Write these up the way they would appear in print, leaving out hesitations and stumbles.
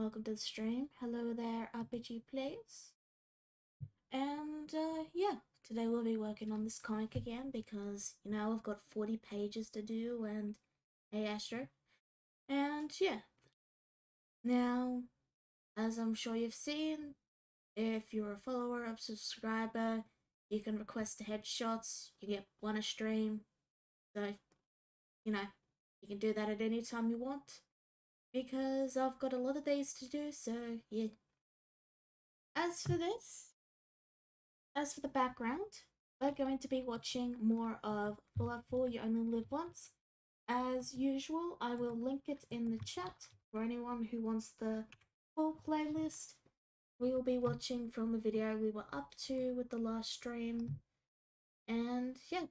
welcome to the stream. Hello there, RPG Players. And yeah, today we'll be working on this comic again because, I've got 40 pages to do and hey, Astro. And yeah, now, as I'm sure you've seen, if you're a follower or subscriber, you can request headshots, you get one a stream. So, you know, you can do that at any time you want because I've got a lot of days to do, so yeah. As for this, As for the background, we're going to be watching more of Fallout 4 You Only Live Once. As usual, I will link it in the chat for anyone who wants the full playlist. We will be watching from the video we were up to with the last stream. And yeah,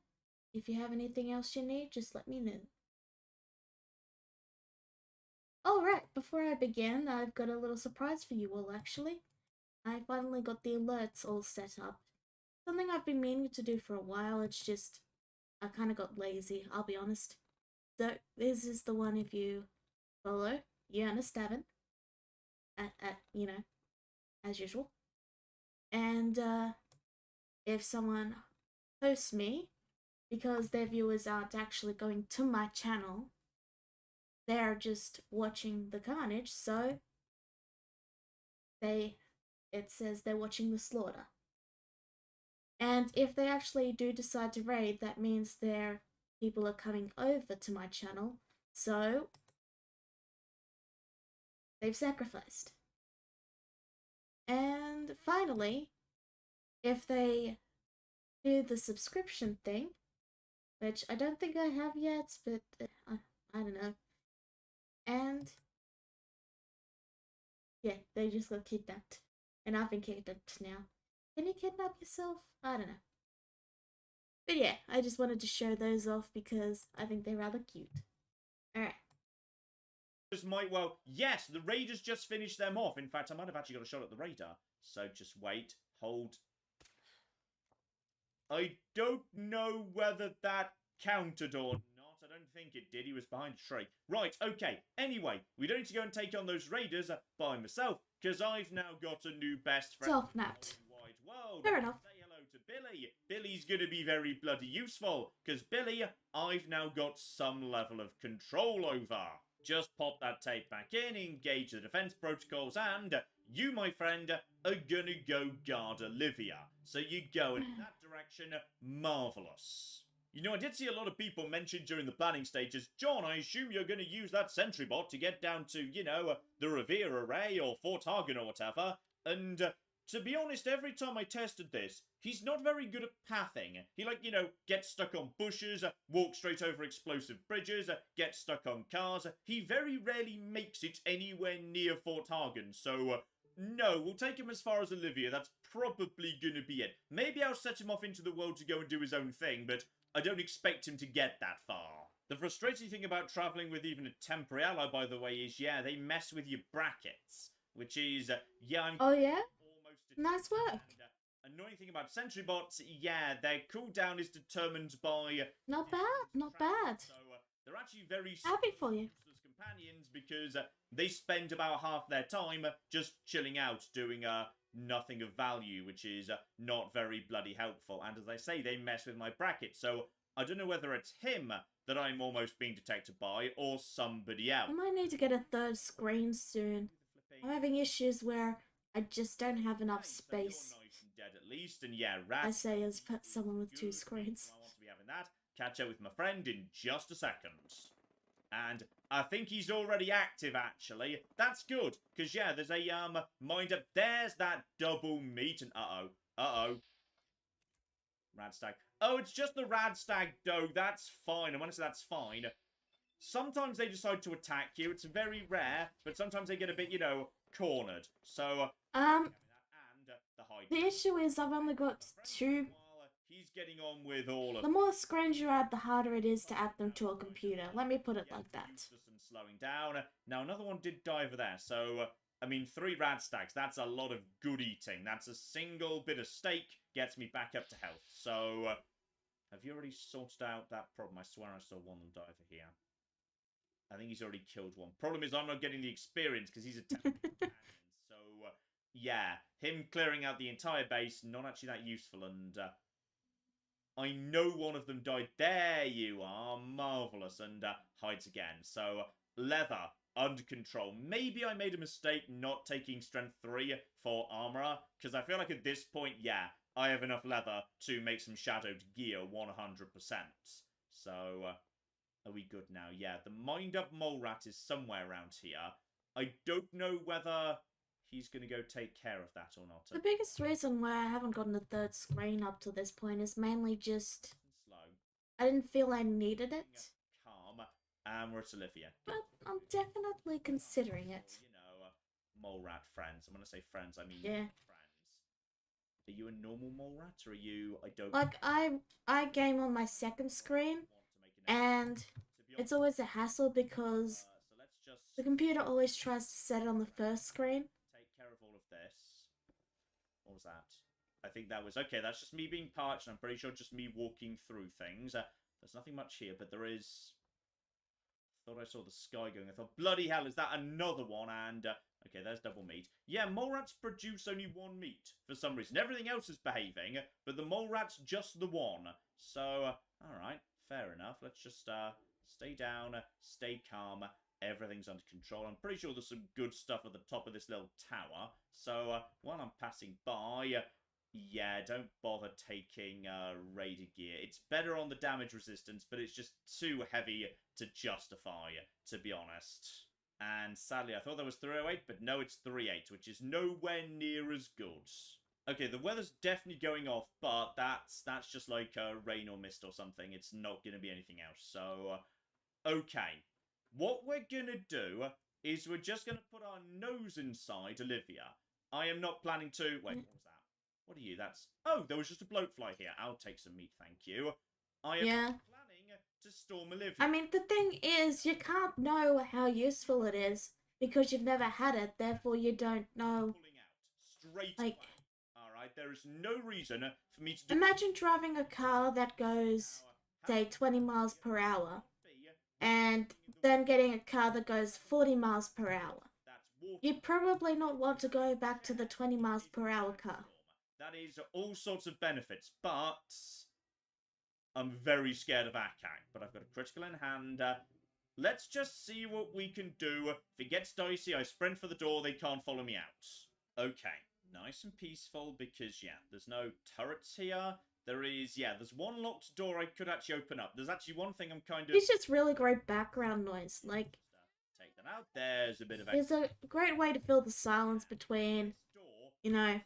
if you have anything else you need, just let me know. Alright, before I begin, I've got a little surprise for you all actually. I finally got the alerts all set up. Something I've been meaning to do for a while, it's just I kind of got lazy, I'll be honest. So, this is the one if you follow Yana Stavin, as usual. And if someone hosts me, because their viewers aren't actually going to my channel, they're just watching the carnage, so it says they're watching the slaughter. And if they actually do decide to raid, that means their people are coming over to my channel, so they've sacrificed. And finally, if they do the subscription thing, which I don't think I have yet, but I don't know. And yeah, they just got kidnapped. And I've been kidnapped now. Can you kidnap yourself? I don't know. But yeah, I just wanted to show those off because I think they're rather cute. Alright. Might well, yes, the Raiders just finished them off. In fact, I might have actually got a shot at the radar. So just wait, hold. I don't know whether that counted or not. I don't think it did. He was behind a tree. Right, okay. Anyway, we don't need to go and take on those Raiders by myself, because I've now got a new best friend. Self-napped. Wide world. Fair enough. Say hello to Billy. Billy's going to be very bloody useful, because Billy, I've now got some level of control over. Just pop that tape back in, engage the defense protocols, and you, my friend, are gonna go guard Olivia. So you go in that direction, marvellous. You know, I did see a lot of people mention during the planning stages, John, I assume you're going to use that sentry bot to get down to, the Revere Array or Fort Hagen or whatever, and to be honest, every time I tested this, he's not very good at pathing. He, gets stuck on bushes, walks straight over explosive bridges, gets stuck on cars. He very rarely makes it anywhere near Fort Hagen, so, no, we'll take him as far as Olivia. That's probably gonna be it. Maybe I'll set him off into the world to go and do his own thing, but I don't expect him to get that far. The frustrating thing about travelling with even a temporary ally, by the way, is, yeah, they mess with your brackets. Which is, Oh yeah? Nice work. And, annoying thing about sentry bots, yeah, their cooldown is determined by... Not bad, not bad. So, they're actually very happy for you. Useless companions because they spend about half their time just chilling out, doing nothing of value, which is not very bloody helpful. And as I say, they mess with my bracket, so I don't know whether it's him that I'm almost being detected by, or somebody else. I might need to get a third screen soon. I'm having issues where I just don't have enough space. Nice and dead at least, and yeah, I say as someone with two screens. I want to be having that. Catch up with my friend in just a second. And I think he's already active, actually. That's good, because, yeah, there's a, mind up. There's that double meat, and uh-oh. Radstag. Oh, it's just the Radstag dog. That's fine. And when I say that's fine, sometimes they decide to attack you. It's very rare, but sometimes they get a bit, cornered. So, the issue is I've only got two. He's getting on with all of the more screens you add, the harder it is to add them to a computer. Let me put it like that. And slowing down. Now, another one did die over there, so, 3 Radstags, that's a lot of good eating. That's a single bit of steak, gets me back up to health. So, have you already sorted out that problem? I swear I saw one of them die over here. I think he's already killed one. Problem is, I'm not getting the experience because he's a technical companion. So, yeah, him clearing out the entire base, not actually that useful. And I know one of them died. There you are. Marvellous. And hides again. So, Leather, under control. Maybe I made a mistake not taking Strength 3 for Armorer, because I feel like at this point, yeah, I have enough Leather to make some Shadowed gear 100%. So, are we good now? Yeah, the Mind-Up Mole Rat is somewhere around here. I don't know whether he's going to go take care of that or not. The biggest reason why I haven't gotten a third screen up to this point is mainly just Slow. I didn't feel I needed it. Calm. And we're at Olivia. But I'm definitely considering it. You know, mole rat friends. I'm going to say friends, I mean Yeah. friends. Are you a normal mole rat or are you... I don't... Like, I game on my second screen, and it's always a hassle because so let's just the computer always tries to set it on the first screen. take care of all of this. What was that? I think that was... Okay, that's just me being parched, and I'm pretty sure just me walking through things. There's nothing much here, but there is... I thought I saw the sky going. I thought, bloody hell, is that another one? And, okay, there's double meat. Yeah, mole rats produce only one meat for some reason. Everything else is behaving, but the mole rat's just the one. So, alright, fair enough. Let's just, stay down, stay calm. Everything's under control. I'm pretty sure there's some good stuff at the top of this little tower. So, while I'm passing by... yeah, don't bother taking Raider gear. It's better on the damage resistance, but it's just too heavy to justify, to be honest. And sadly, I thought that was 308, but no, it's 38, which is nowhere near as good. Okay, the weather's definitely going off, but that's just like rain or mist or something. It's not going to be anything else. So, okay. What we're going to do is we're just going to put our nose inside Olivia. I am not planning to... Wait, what was that? What are you? That's... Oh, there was just a bloatfly here. I'll take some meat, thank you. I am planning to storm Olivia. I mean, the thing is, you can't know how useful it is because you've never had it, therefore you don't know. Pulling out straight like, away. Alright, there is no reason for me to do... Imagine driving a car that goes, say, 20 miles per hour, and then getting a car that goes 40 miles per hour. You'd probably not want to go back to the 20 miles per hour car. That is all sorts of benefits, but I'm very scared of Akak, but I've got a critical in hand. Let's just see what we can do. If it gets dicey, I sprint for the door, they can't follow me out. Okay, nice and peaceful, because, yeah, there's no turrets here. There is, yeah, there's one locked door I could actually open up. There's actually one thing I'm kind of... It's just really great background noise, like... Take that out, there's a bit of... It's a great way to fill the silence between, you know...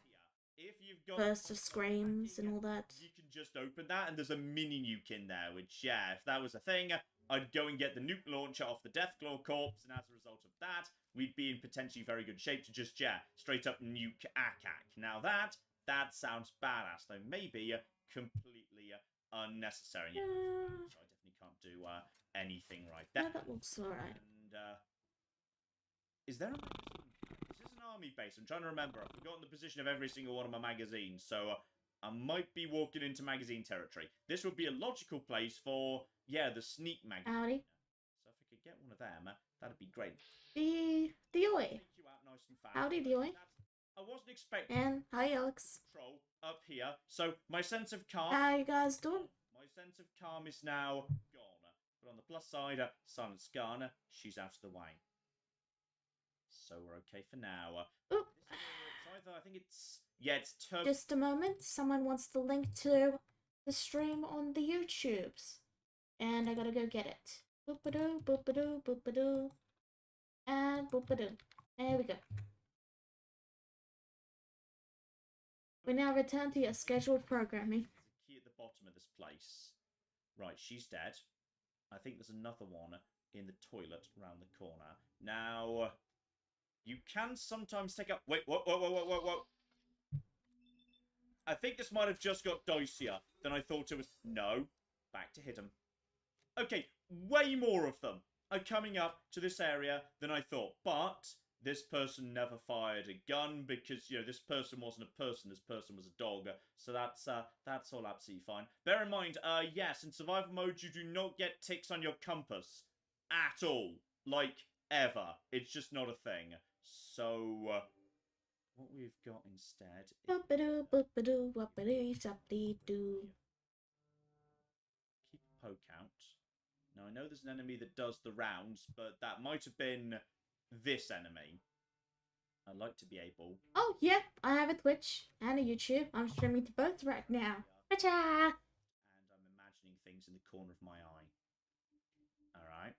bursts of screams and all that. You can just open that, and there's a mini nuke in there, which, yeah, if that was a thing, I'd go and get the nuke launcher off the Deathclaw corpse, and as a result of that, we'd be in potentially very good shape to just, yeah, straight up nuke Akak. Now that sounds badass, though maybe completely unnecessary. Yeah, so I definitely can't do anything right there. Yeah, that looks alright. And, is there a... army base. I'm trying to remember. I've forgotten the position of every single one of my magazines, so I might be walking into magazine territory. This would be a logical place for, yeah, the sneak magazine. Howdy. So if I could get one of them, that'd be great. Dioy. Nice Howdy, Dioy. I wasn't expecting... And hi, Alex. ...control up here, so my sense of calm... How you guys doing? My sense of calm is now gone. But on the plus side, Silence gone. She's out of the way. So we're okay for now. Oop. It's either, I think it's... Yeah, it's turbo... Just a moment. Someone wants the link to the stream on the YouTubes. And I gotta go get it. Boop-a-doo, boop-a-doo, boop-a-doo. And boop-a-doo. There we go. We now return to your scheduled programming. There's a key at the bottom of this place. Right, she's dead. I think there's another one in the toilet around the corner. Now... You can sometimes take up... Wait, whoa. I think this might have just got dicier than I thought it was... No. Back to hit 'em. Okay, way more of them are coming up to this area than I thought. But this person never fired a gun because, you know, this person wasn't a person. This person was a dog. So that's all absolutely fine. Bear in mind, yes, in survival mode, you do not get ticks on your compass. At all. like, ever. It's just not a thing. So, what we've got instead is... Boop-a-doo, boop-a-doo, whoop-a-doo, zap-dee-doo. Keep a poke out. Now, I know there's an enemy that does the rounds, but that might have been this enemy. I'd like to be able... Oh, yeah, I have a Twitch and a YouTube. I'm streaming to both right now. Gotcha! And I'm imagining things in the corner of my eye. Alright.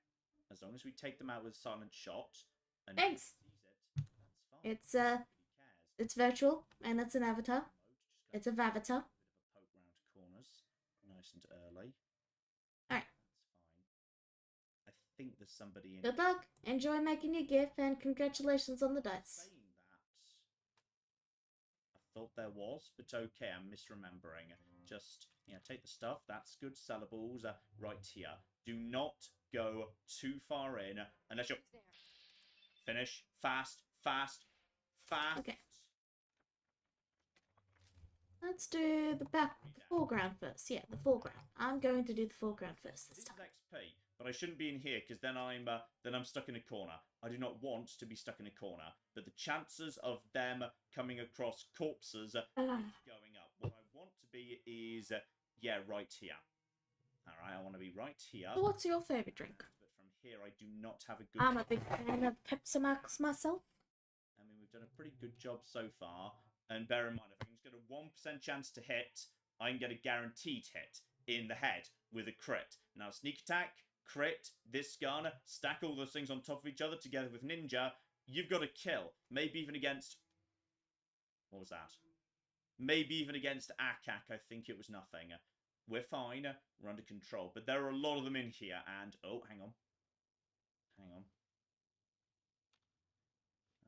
As long as we take them out with a silent shot... and Thanks. Sees it, that's fine. It's it's virtual and it's an avatar. It's a Vavatar. Bit of a poke round corners, nice and early. Alright. That's fine. I think there's somebody in. Good luck. Enjoy making your GIF and congratulations on the dice. Saying that, I thought there was, but okay, I'm misremembering. Just, take the stuff. That's good sellables right here. Do not go too far in unless you're... Finish. Fast. Okay. Let's do the foreground first. Yeah, the foreground. I'm going to do the foreground first this This time. is XP, but I shouldn't be in here because then I'm stuck in a corner. I do not want to be stuck in a corner. But the chances of them coming across corpses is going up. What I want to be is right here. All right, I want to be right here. So what's your favourite drink? But from here, I do not have a good. I'm a big fan of Pepsi Max myself. I mean, we've done a pretty good job so far. And bear in mind, if I can just get a 1% chance to hit, I can get a guaranteed hit in the head with a crit. Now, sneak attack, crit, this gun, stack all those things on top of each other together with ninja, you've got a kill. Maybe even against... What was that? Maybe even against Akak, I think it was nothing. We're fine, we're under control. But there are a lot of them in here, and... Oh, hang on.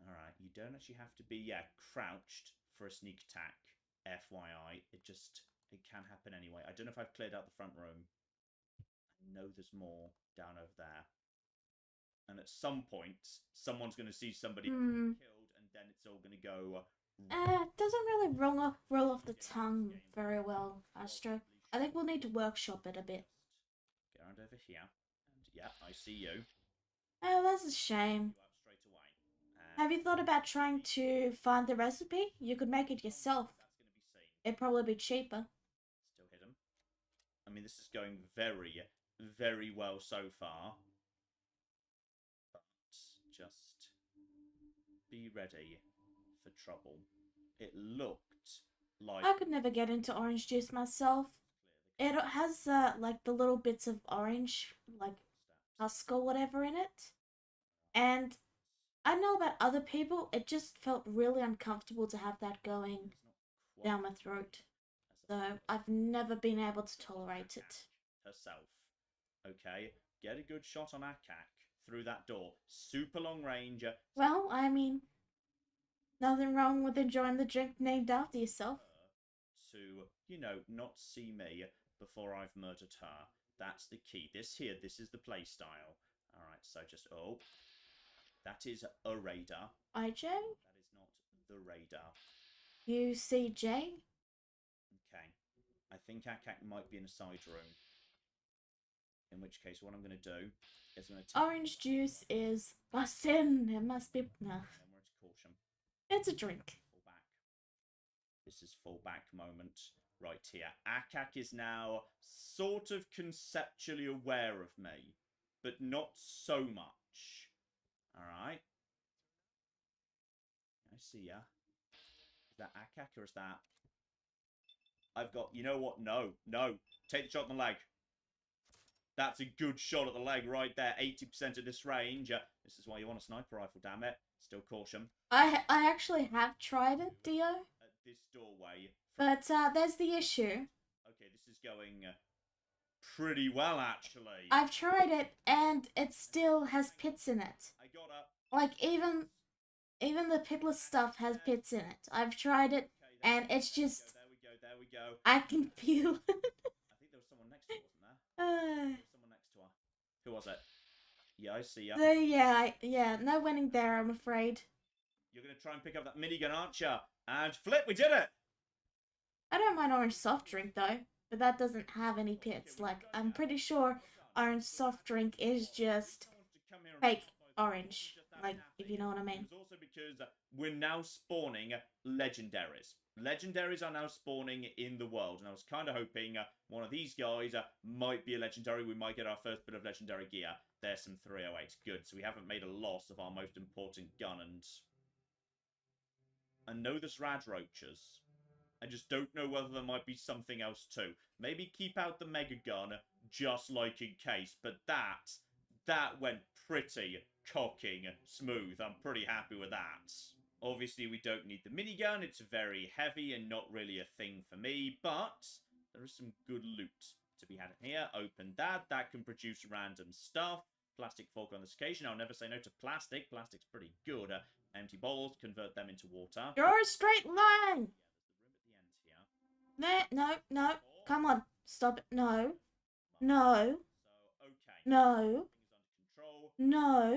Alright, you don't actually have to be, crouched for a sneak attack. FYI, it can happen anyway. I don't know if I've cleared out the front room. I know there's more down over there. And at some point, someone's going to see somebody killed, and then it's all going to go... It doesn't really roll off the tongue very well, Astro. I think we'll need to workshop it a bit. Get around over here. And yeah, I see you. Oh, that's a shame. You up straight away. Have you thought about trying to find the recipe? You could make it yourself. That's going to be seen. It'd probably be cheaper. Still hit him. I mean, this is going very, very well so far. But just be ready for trouble. It looked like... I could never get into orange juice myself. It has, like, the little bits of orange, like, husk or whatever in it. And I know about other people, it just felt really uncomfortable to have that going down my throat. So I've never been able to tolerate it. Herself. Okay, get a good shot on Akak through that door. Super long range. Well, I mean, nothing wrong with enjoying the drink named after yourself. To, not see me before I've murdered her. That's the key. This is the play style. Alright, so just, that is a radar. IJ? That is not the radar. UCJ? Okay. I think Akak might be in a side room. In which case, what I'm going to do is I'm going to... Orange juice is a sin. It must be... No. And we're to caution. It's a drink. Fall back. This is fall back moment right here. Akak is now sort of conceptually aware of me, but not so much. Alright. I see ya. Is that Akak or is that... I've got... You know what? No. Take the shot in the leg. That's a good shot at the leg right there. 80% at this range. This is why you want a sniper rifle, damn it. Still caution. I actually have tried it, Dio. At this doorway. But there's the issue. Okay, this is going pretty well, actually. I've tried it, and it still has pits in it. I got up. Like, even the pitless stuff has pits in it. I've tried it, Okay, and it's just... There we go. I can feel it. I think there was someone next to her, wasn't there? There was someone next to her. Who was it? Yeah, I see ya. So, yeah, no winning there, I'm afraid. You're going to try and pick up that minigun, aren't you? And flip, we did it! I don't mind orange soft drink, though. But that doesn't have any pits. Like, I'm pretty sure orange soft drink is just fake orange, like, if you know what I mean. It was also because we're now spawning legendaries. Legendaries are now spawning in the world, and I was kind of hoping one of these guys might be a legendary. We might get our first bit of legendary gear. There's some 308. Good, so we haven't made a loss of our most important gun, and I know there's rad roaches. I just don't know whether there might be something else too. Maybe keep out the mega gun, just like in case, but that went pretty cocking smooth. I'm pretty happy with that. Obviously, we don't need the minigun. It's very heavy and not really a thing for me, but there is some good loot to be had in here. Open that. That can produce random stuff. Plastic fork on this occasion. I'll never say no to plastic. Plastic's pretty good. Empty bottles, convert them into water. Draw a straight line! Yeah, there's the room at the end here. No, come on, stop it. No, no, So, okay. no, Everything's under control. no,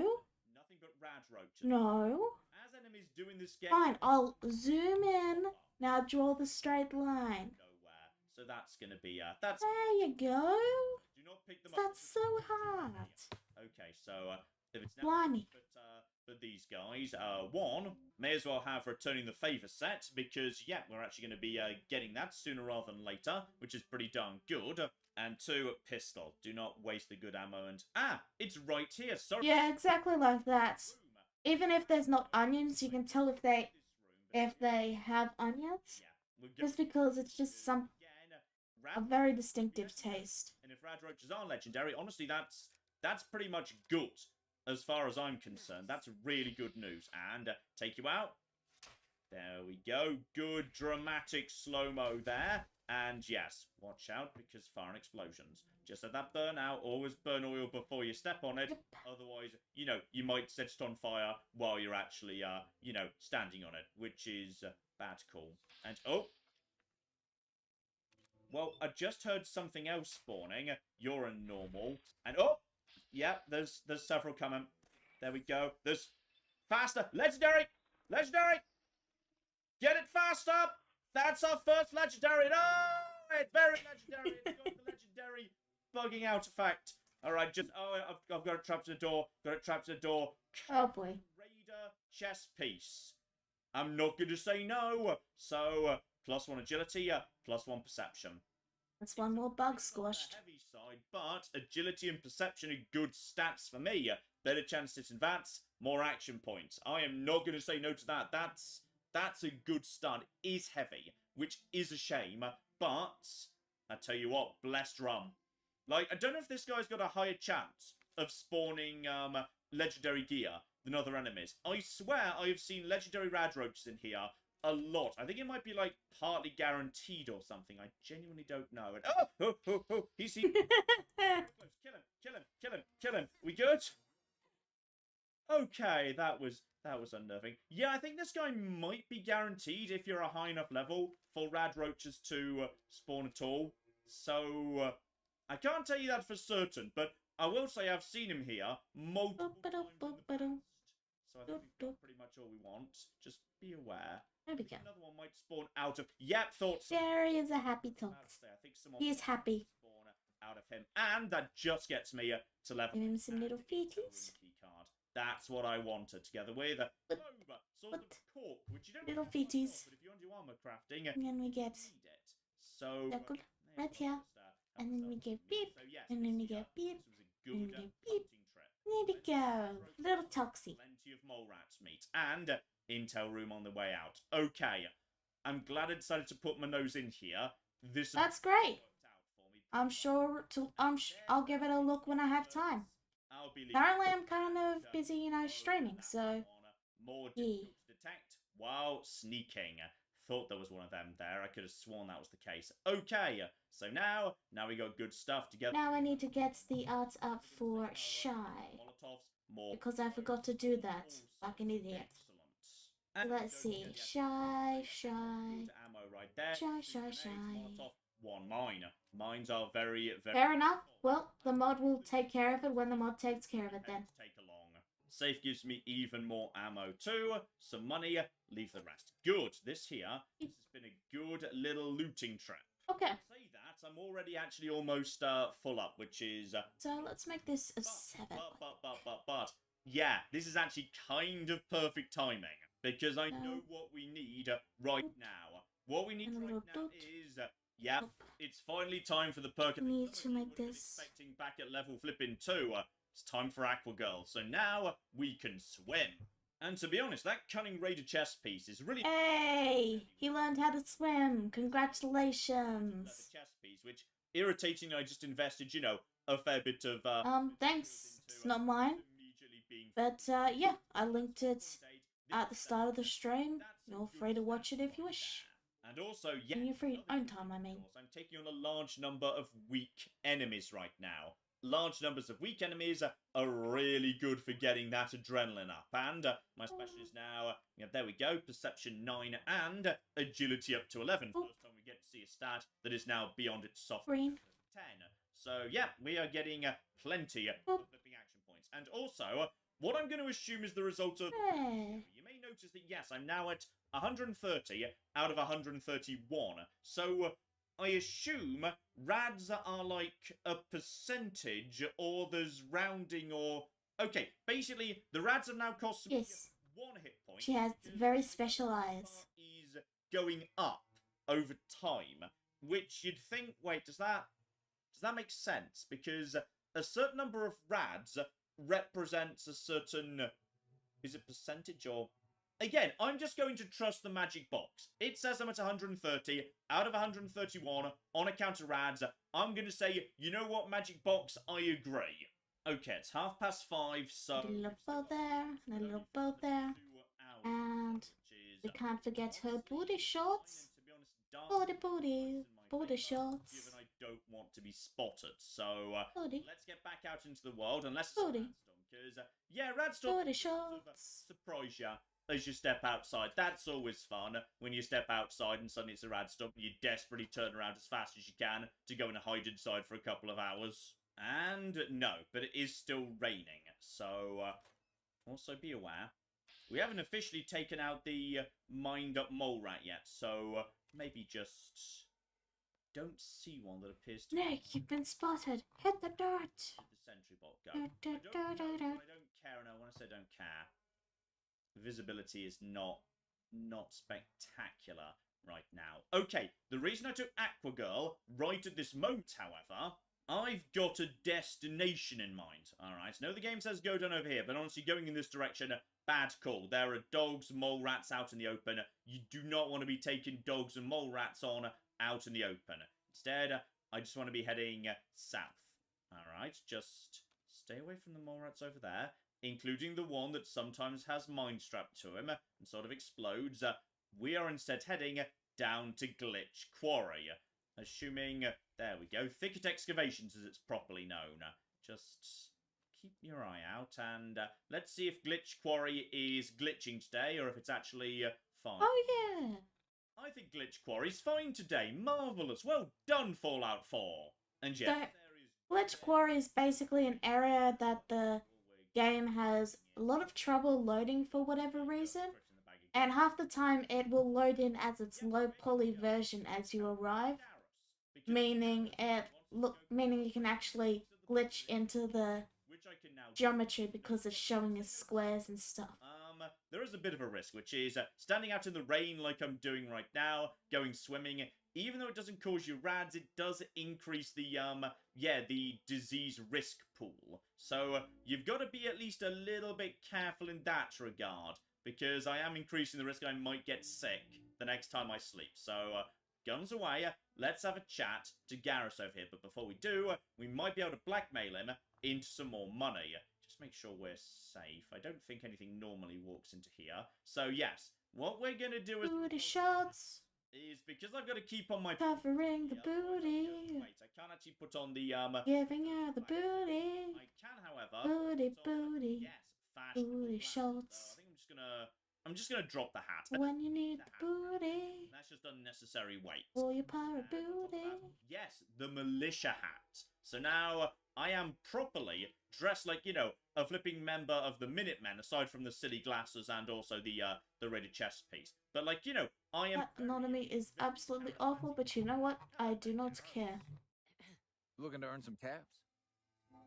Nothing but rad roaches. no. As enemies doing this game. Fine, I'll zoom in. Now draw the straight line. Nowhere. So that's gonna be that's. There you go. Do not pick them up. That's so hard. Okay, so if it's now Blimey. but these guys, one may as well have returning the favor set because yeah, we're actually going to be getting that sooner rather than later, which is pretty darn good. And two, pistol. Do not waste the good ammo. And it's right here. Sorry. Yeah, exactly like that. Even if there's not onions, you can tell if they have onions. Yeah, Just because it's just a very distinctive taste. And if rad roaches are legendary, honestly, that's pretty much good. As far as I'm concerned, that's really good news. And take you out. There we go. Good dramatic slow-mo there. And yes, watch out because fire and explosions. Just let that burn out. Always burn oil before you step on it. Yep. Otherwise, you might set it on fire while you're actually, standing on it, which is bad call. And, oh. Well, I just heard something else spawning. You're a normal. And, oh. Yeah, there's several coming. There we go. There's faster. Legendary! Legendary! Get it faster! That's our first legendary. No! It's very legendary. It's got the legendary bugging out effect. Alright, I've got it trapped in the door. Got it trapped in the door. Oh boy. Raider chess piece. I'm not going to say no. So, +1 agility, +1 perception. That's one more bug It's on the squashed. heavy side, but agility and perception are good stats for me. Better chance to hit in VATS, more action points. I am not going to say no to that. That's a good start. It is heavy, which is a shame, but I tell you what, blessed rum. Like, I don't know if this guy's got a higher chance of spawning legendary gear than other enemies. I swear I have seen legendary rad roaches in here a lot. I think it might be, like, partly guaranteed or something. I genuinely don't know. And, oh, he's... Kill him. We good? Okay, that was unnerving. Yeah, I think this guy might be guaranteed if you're a high enough level for rad roaches to spawn at all. So, I can't tell you that for certain, but I will say I've seen him here multiple times in the past. So I think we've got pretty much all we want. Just be aware. There we go. Another one might spawn out of... Yep, thought so. There is a happy I talk. think someone He is happy. spawn out of him. And that just gets me to level. Give him some little and a feeties. key card. That's what I wanted, together with a But- clover, sort of but- cork, which you don't little have to have, feeties. but if you want to do armor crafting, And then we you get need it. So circle may as right well here, just, and then we help get ourselves. beep, So, yes, and then we this, get beep, This was a and we good get beep. hunting trip. There we go. Little toxie. Plenty of mole rat meat and intel room on the way out. Okay, I'm glad I decided to put my nose in here. This That's great. worked out for me. I'm sure to I'll give it a look when I have time. I'll be Apparently I'm kind of busy, streaming, so more yeah. difficult to detect while sneaking. Thought there was one of them there. I could have sworn that was the case. Okay, so now we got good stuff together. now I need to get the art up for Shy. Molotovs, more Because I forgot to do that, like an idiot. Excellent. And Let's don't see. forget, Shy. good ammo right there. Shy, Two shy, grenades, shy. Molotov, one mine. Mines are very, very... Fair enough. Well, the mod will take care of it when the mod takes care of it then. Take along. Safe gives me even more ammo too. Some money, leave the rest. Good. This has been a good little looting trip. Okay. I say that, fact, I'm already actually almost full up, which is... So let's make this a 7. But, yeah, this is actually kind of perfect timing, because I know what we need right now. What we need And a right little now dot. is, yeah, it's finally time for the perk. We need to make this. Expecting back at level flipping 2. It's time for Aqua Girl. So now we can swim. And to be honest, that cunning raider chest piece is really... Hey! He learned how to swim! Congratulations! Chest piece, which irritatingly I just invested, you know, a fair bit of... Thanks. It's not mine. But, yeah, I linked it at the start of the stream. You're free to watch it if you wish. And also, yeah, In your free own time, I mean. I'm taking on a large number of weak enemies right now. Large numbers of weak enemies are really good for getting that adrenaline up. And my special is now, yeah, there we go, Perception 9 and Agility up to 11. Oh. First time we get to see a stat that is now beyond its soft Green. 10. So, yeah, we are getting plenty of flipping action points. And also, what I'm going to assume is the result of... Hey. You may notice that, yes, I'm now at 130 out of 131. So, I assume rads are like a percentage, or there's rounding, or... Okay, basically, the rads have now cost me Yes. 1 hit point. She has very special eyes. Is going up over time, which you'd think, wait, does that make sense? Because a certain number of rads represents a certain... Is it percentage or... Again, I'm just going to trust the magic box. It says I'm at 130 out of 131 on account of rads. I'm going to say, you know what, magic box, I agree. Okay, it's 5:30, so... A little bow there, and a little bow there. And we can't forget her booty shorts. Booty booty. Booty shorts. Given I don't want to be spotted, so Booty. let's get back out into the world, unless it's Booty. Radstorm, because, yeah, Radstorm Booty sort of, shorts. surprise you as you step outside. That's always fun, when you step outside and suddenly it's a Radstorm, you desperately turn around as fast as you can to go and hide inside for a couple of hours. And no, but it is still raining, so also be aware. We haven't officially taken out the mined-up mole rat yet, so maybe just don't see one that appears to Nick, you've been spotted. Hit the dirt. the sentry bot go. I don't care, and when I say don't care, visibility is not spectacular right now. Okay, the reason I took Aqua Girl right at this moment, however, I've got a destination in mind. Alright, I know the game says go down over here, but honestly, going in this direction, bad call. There are dogs, mole rats out in the open. You do not want to be taking dogs and mole rats on out in the open. Instead, I just want to be heading south. Alright, just stay away from the mole rats over there, including the one that sometimes has mine strapped to him and sort of explodes. We are instead heading down to Glitch Quarry. Assuming, there we go, Thicket Excavations as it's properly known. Just keep your eye out, and let's see if Glitch Quarry is glitching today, or if it's actually fine. Oh, yeah. I think Glitch Quarry's fine today. Marvellous. Well done, Fallout 4. And yes, there is... Glitch Quarry is basically an area that the game has a lot of trouble loading for whatever reason. And half the time it will load in as its low poly version as you arrive. Meaning you can actually glitch into the geometry because it's showing as squares and stuff. There is a bit of a risk, which is standing out in the rain like I'm doing right now, going swimming. Even though it doesn't cause you rads, it does increase the, the disease risk pool. So you've got to be at least a little bit careful in that regard, because I am increasing the risk I might get sick the next time I sleep. So, guns away, let's have a chat to Garrus over here. But before we do, we might be able to blackmail him into some more money. Just make sure we're safe. I don't think anything normally walks into here. So, yes, what we're going to do is... Booty shots. Is because I've got to keep on my... Covering the booty. Wait, I can't actually put on the, Giving her the booty. I can, however... Booty, put on, booty. yes, fashion Booty black. shots. So I think I'm just gonna drop the hat. When you need the booty. That's just unnecessary weight. For your pirate booty. Yes, the militia hat. So now I am properly dressed like, you know, a flipping member of the Minutemen, aside from the silly glasses and also the rated chest piece. But, like, you know, I am... That anatomy is absolutely awful, but you know what? I do not care. Looking to earn some caps?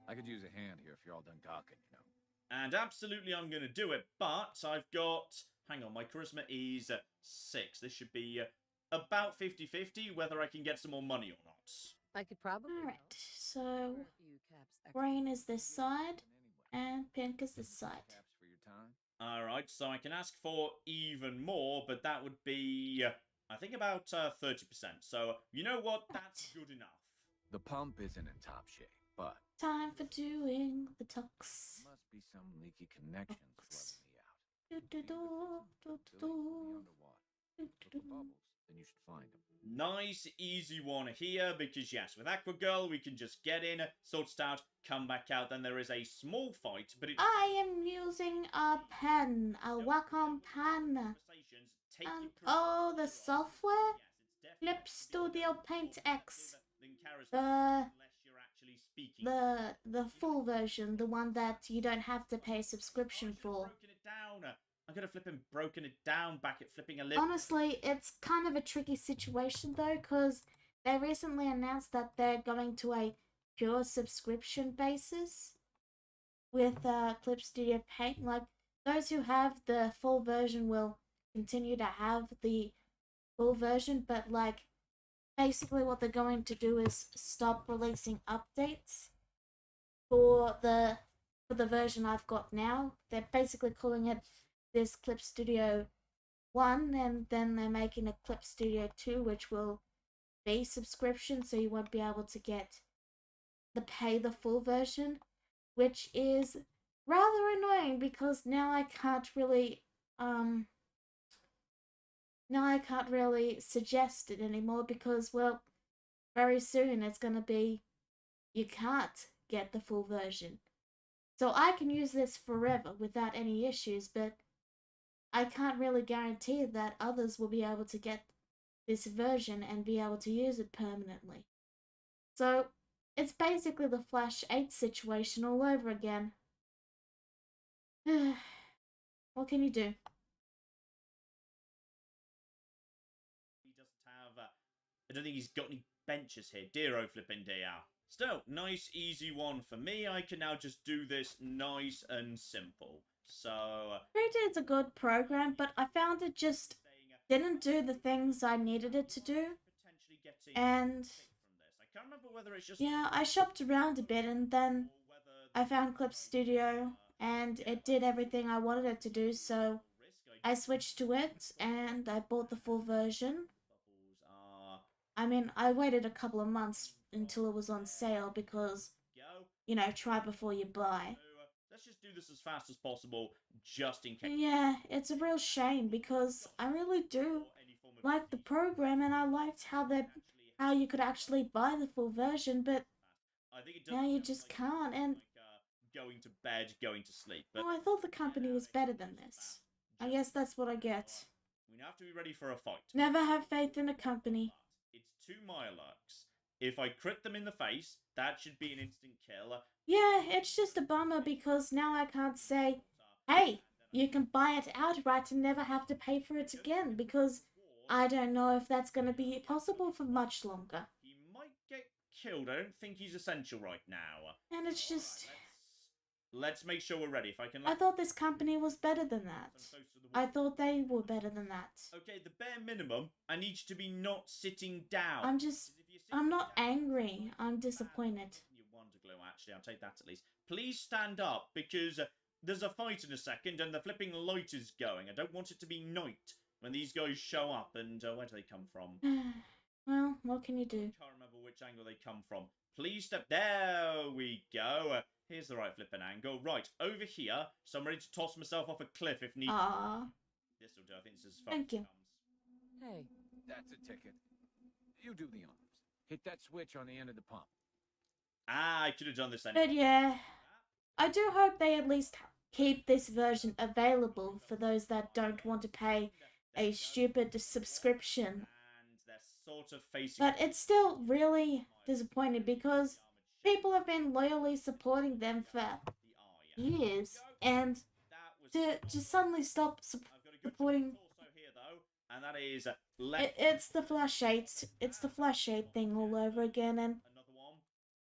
I could use a hand here if you're all done gawking, you know. And absolutely I'm going to do it, but I've got... Hang on, my charisma is 6. This should be about 50-50, whether I can get some more money or not. I could probably. Alright, so You caps extra. green is this side, and pink is this side. Caps for your time? Alright, so I can ask for even more, but that would be, I think about 30%. So, you know what? That's good enough. The pump isn't in top shape, but Time for doing the tux. must be some leaky connection Tux. flooding me out. Do-do-do, Till do-do-do, they put me underwater. Look for do-do-do. bubbles, then you should find them. Nice, easy one here, because yes, with Aqua Girl, we can just get in, sort it out, come back out, then there is a small fight, but it... I am using a pen, a Wacom pen. Conversations take And you oh, the software? Yes, it's Clip definitely Studio Paint X. than charisma, The unless you're actually speaking. the full version, the one that you don't have to pay a subscription for. Broken it down. I could have flipping broken it down back at flipping a little. Honestly, it's kind of a tricky situation though, because they recently announced that they're going to a pure subscription basis with Clip Studio Paint. Like, those who have the full version will continue to have the full version, but like, basically what they're going to do is stop releasing updates for the version I've got now. They're basically calling it this Clip Studio 1, and then they're making a Clip Studio 2, which will be subscription, so you won't be able to get the full version, which is rather annoying because now I can't really suggest it anymore, because, well, very soon it's gonna be you can't get the full version. So I can use this forever without any issues, but I can't really guarantee that others will be able to get this version and be able to use it permanently. So it's basically the Flash 8 situation all over again. What can you do? He doesn't have. I don't think he's got any benches here. Dear oh flipping dear. Still, nice easy one for me. I can now just do this nice and simple. So. It's a good program, but I found it just didn't do the things I needed it to do. And I can't remember whether it's just yeah, I shopped around a bit, and then I found Clip Studio, and it did everything I wanted it to do, so I switched to it, and I bought the full version. I mean, I waited a couple of months until it was on sale because, you know, try before you buy. Let's just do this as fast as possible, just in case. Yeah, it's a real shame because I really do like the program, and I liked how you could actually buy the full version, but now you just can't. And going to bed, going to sleep. But oh, I thought the company was better than this. I guess that's what I get. we now have to be ready for a fight. Never have faith in a company. It's 2 Mirelurks. If I crit them in the face, that should be an instant kill. Yeah, it's just a bummer because now I can't say, hey, you can buy it outright and never have to pay for it again, because I don't know if that's going to be possible for much longer. He might get killed. I don't think he's essential right now. And it's just... Let's make sure we're ready. If I can... I thought this company was better than that. I thought they were better than that. Okay, the bare minimum, I need you to be not sitting down. I'm not angry. I'm disappointed. You wonder glue, actually. I'll take that at least. Please stand up, because there's a fight in a second, and the flipping light is going. I don't want it to be night when these guys show up, and where do they come from? Well, what can you do? I can't remember which angle they come from. Please step... There we go. Here's the right flipping angle. Right, over here, so I'm ready to toss myself off a cliff if need. Ah. This'll do. I think this is as far Thank as you. it comes. Hey, That's a ticket. You do the honors. Hit that switch on the end of the pump. Ah, I could have done this anyway. But yeah, I do hope they at least keep this version available for those that don't want to pay a stupid subscription. And they're sort of facing... But it's still really disappointing because people have been loyally supporting them for years, and to suddenly stop I've got a good supporting. torso here though, and that is It's the flash shade. It's the flash shade thing all over again, and another one.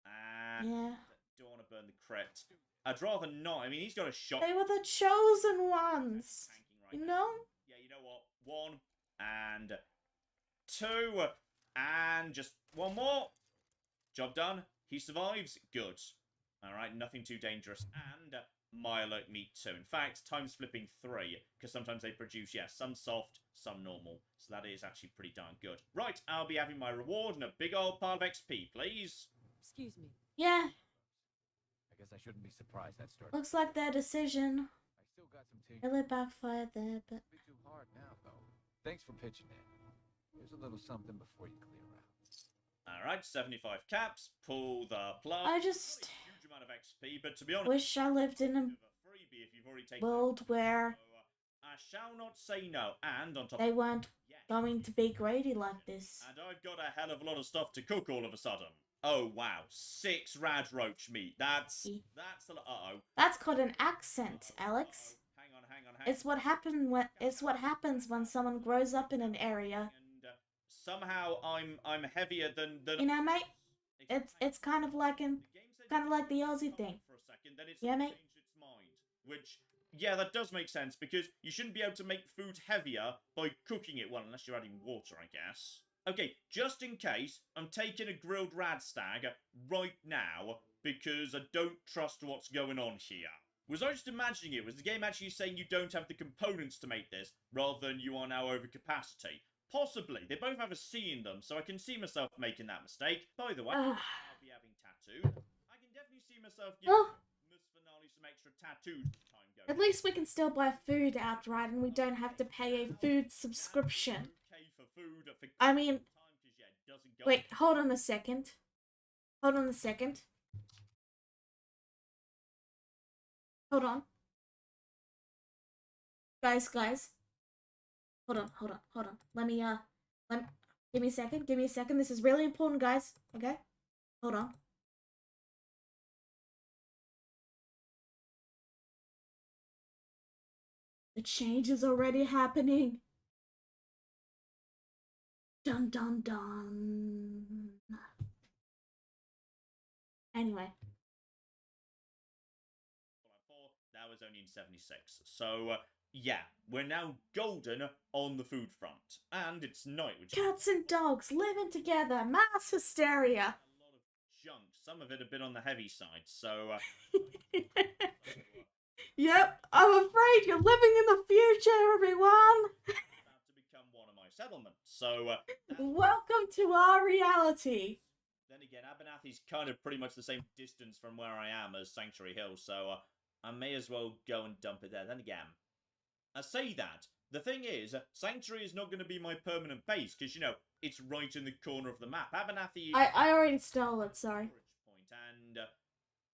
And yeah, don't want to burn the crypt. I'd rather not. I mean, he's got a shot. they were the chosen ones. Tanking right You now. know? Yeah, you know what? 1 and 2 and just one more. Job done. He survives. Good. All right, nothing too dangerous. And my alert meat too. In fact, time's flipping 3 because sometimes they produce, yes, some soft, some normal. So that is actually pretty darn good. Right, I'll be having my reward and a big old pile of XP, please. Excuse me. Yeah, I guess I shouldn't be surprised that started. looks like their decision I still got some tinker. really backfired there, but Be too hard now, though. Thanks for pitching in. Here's a little something before you clear out. Alright, 75 caps. Pull the plug. I just Not a huge amount of XP, but to be honest, wish I lived in a bit of a freebie if you've already taken world where So, I shall not say no. And on top they of weren't yes. going to be greedy like this. And I've got a hell of a lot of stuff to cook all of a sudden. Oh wow, 6 rad roach meat. That's a lot. Uh-oh. That's called an accent, Alex. Hang on. It's what happens when someone grows up in an area. And somehow I'm heavier than You know, mate. It's kind of like the Aussie thing. For a second, then it's Yeah, mate. changed its mind. Which, yeah, that does make sense because you shouldn't be able to make food heavier by cooking it. Well, unless you're adding water, I guess. Okay, just in case, I'm taking a grilled rad stag right now because I don't trust what's going on here. Was I just imagining it? Was the game actually saying you don't have the components to make this rather than you are now over capacity? Possibly. They both have a C in them, so I can see myself making that mistake. By the way, I'll be having tattooed. I can definitely see myself giving Well, Ms. Finale some extra tattoos as time goes. at least we can still buy food outright and we don't have to pay a food subscription. Okay for food for I mean, time 'cause, yeah, it doesn't go. wait, hold on a second. Hold on a second. Hold on. Guys. Hold on. Let me, give me a second. This is really important, guys. Okay? Hold on. The change is already happening. Dun dun dun. Anyway. That was only in 76. So, yeah, we're now golden on the food front. And it's night, which Cats and dogs living together. Mass hysteria. a lot of junk. Some of it a bit on the heavy side. So, Yep, I'm afraid you're living in the future, everyone. about to become one of my settlements. So, Welcome to our reality. then again, Abernathy's kind of pretty much the same distance from where I am as Sanctuary Hill. So, I may as well go and dump it there. Then again, I say that. The thing is, Sanctuary is not going to be my permanent base, because, you know, it's right in the corner of the map. Abernathy is I already stole it, sorry. storage point, and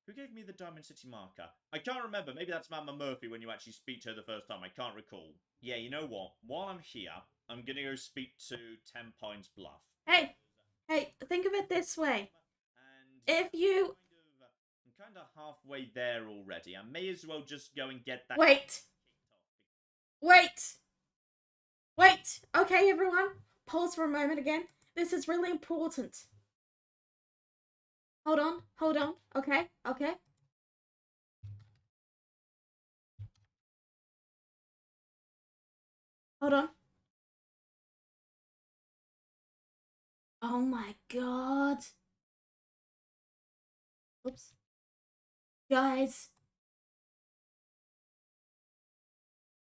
who gave me the Diamond City marker? I can't remember. Maybe that's Mama Murphy when you actually speak to her the first time. I can't recall. Yeah, you know what? While I'm here, I'm going to go speak to 10 Pines Bluff. Hey, think of it this way. And If you... I'm kind of halfway there already. I may as well just go and get that. Wait. Okay, everyone. Pause for a moment again. This is really important. Hold on. Okay. Hold on. Oh my god. Oops. Guys.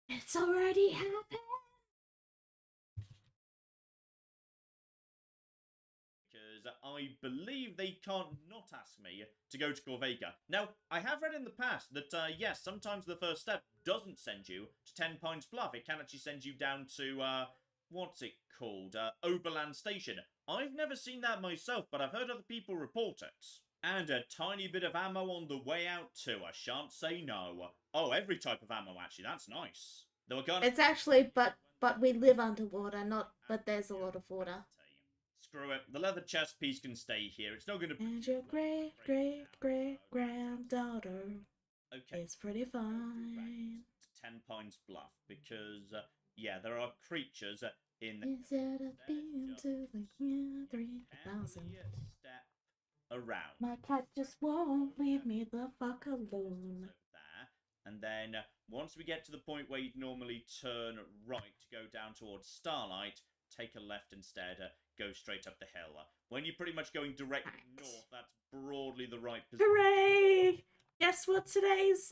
It's already happened. Because I believe they can't not ask me to go to Corvaca. Now, I have read in the past that, yes, sometimes the first step doesn't send you to 10 Pines Bluff. It can actually send you down to, what's it called? Oberland Station. I've never seen that myself, but I've heard other people report it. And a tiny bit of ammo on the way out too, I shan't say no. Oh, every type of ammo actually, that's nice. Though I can't... It's actually, but we live underwater, not, but there's a lot of water. Screw it. The leather chest piece can stay here. It's not going to... And your great-great-great-granddaughter Okay. is pretty fine. 10 Pines Bluff, because, yeah, there are creatures in the... Instead of being to the year 3000. Step around. My cat just won't leave me the fuck alone. There. And then, once we get to the point where you'd normally turn right to go down towards Starlight, take a left instead, go straight up the hill. When you're pretty much going directly north, that's broadly the right position. Hooray! Guess what today's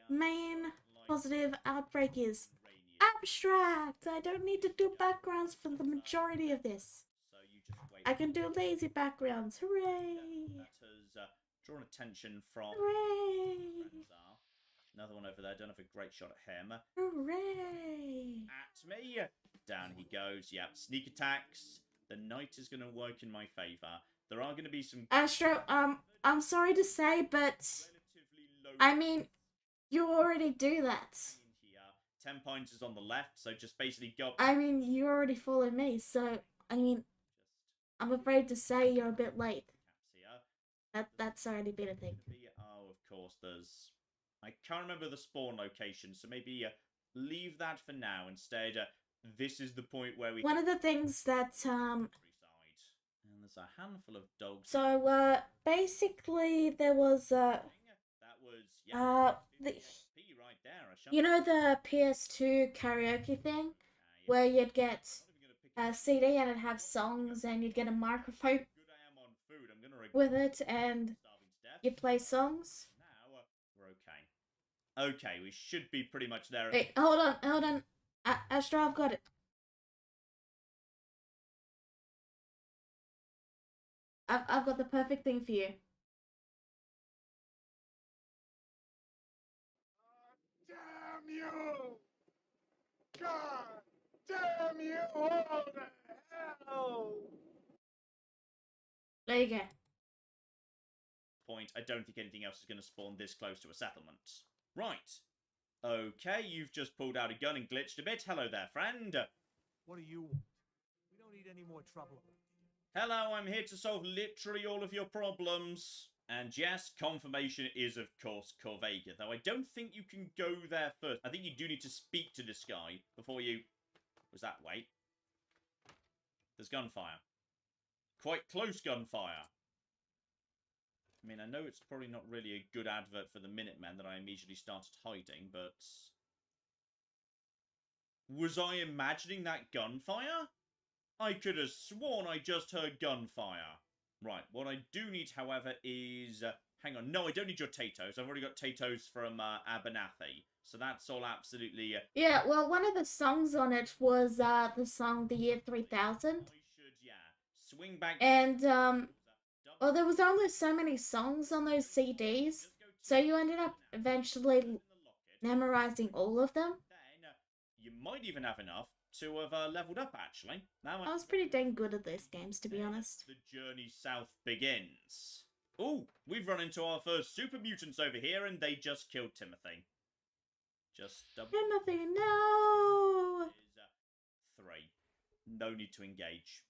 main positive outbreak is? Abstract! I don't need to do backgrounds for the majority of this. So you just wait. I can do lazy backgrounds. Hooray! That has drawn attention from... Hooray! Another one over there. Don't have a great shot at him. Hooray! At me. Down he goes. Yep. Sneak attacks. The knight is going to work in my favour. There are going to be some... Astro, I'm sorry to say, but... relatively low... I mean, you already do that. in here. 10 points is on the left, so just basically go... I mean, you already follow me, so, I mean, I'm afraid to say you're a bit late. That's already been a thing. Oh, of course, there's... I can't remember the spawn location, so maybe leave that for now. Instead, this is the point where we... One of the things that, And there's a handful of dogs. so, basically, there was, That was... Yeah, the, PSP right there. you know the PS2 karaoke thing? Where you'd get a CD and it'd have songs and you'd get a microphone Good I am on food. I'm gonna with it and you'd play songs. Now, we're okay. Okay, we should be pretty much there. Wait, hold on. Astro, I've got it. I've got the perfect thing for you. Damn you! God damn you all to hell! There you go. Point, I don't think anything else is going to spawn this close to a settlement. Right. Okay, you've just pulled out a gun and glitched a bit. Hello there, friend. What do you want? We don't need any more trouble. Hello, I'm here to solve literally all of your problems. And yes, confirmation is, of course, Corvega, though I don't think you can go there first. I think you do need to speak to this guy before you... Was that... Wait. There's gunfire. Quite close gunfire. I mean, I know it's probably not really a good advert for the Minutemen that I immediately started hiding, but... Was I imagining that gunfire? I could have sworn I just heard gunfire. Right, what I do need, however, is... hang on, no, I don't need your Tatoes. I've already got Tatoes from Abernathy. So that's all absolutely... Yeah, well, one of the songs on it was the song The Year 3000. I should, yeah, swing back... And, well, there was only so many songs on those CDs, so you ended up eventually memorizing all of them. Then, you might even have enough to have leveled up, actually. Now I was pretty dang good at those games, to be honest. The journey south begins. Ooh, we've run into our first super mutants over here, and they just killed Timothy. Just double... Timothy, no! Is 3. No need to engage.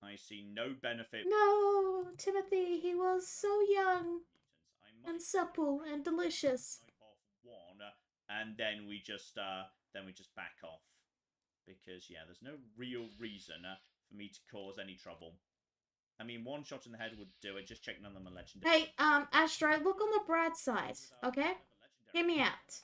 I see no benefit. No, Timothy, he was so young and supple and delicious. Snipe off 1, and then we just back off. Because, yeah, there's no real reason for me to cause any trouble. I mean, 1 shot in the head would do it. Just check none of them are legendary. Hey, Astro, look on the bright side, okay? Hear me out.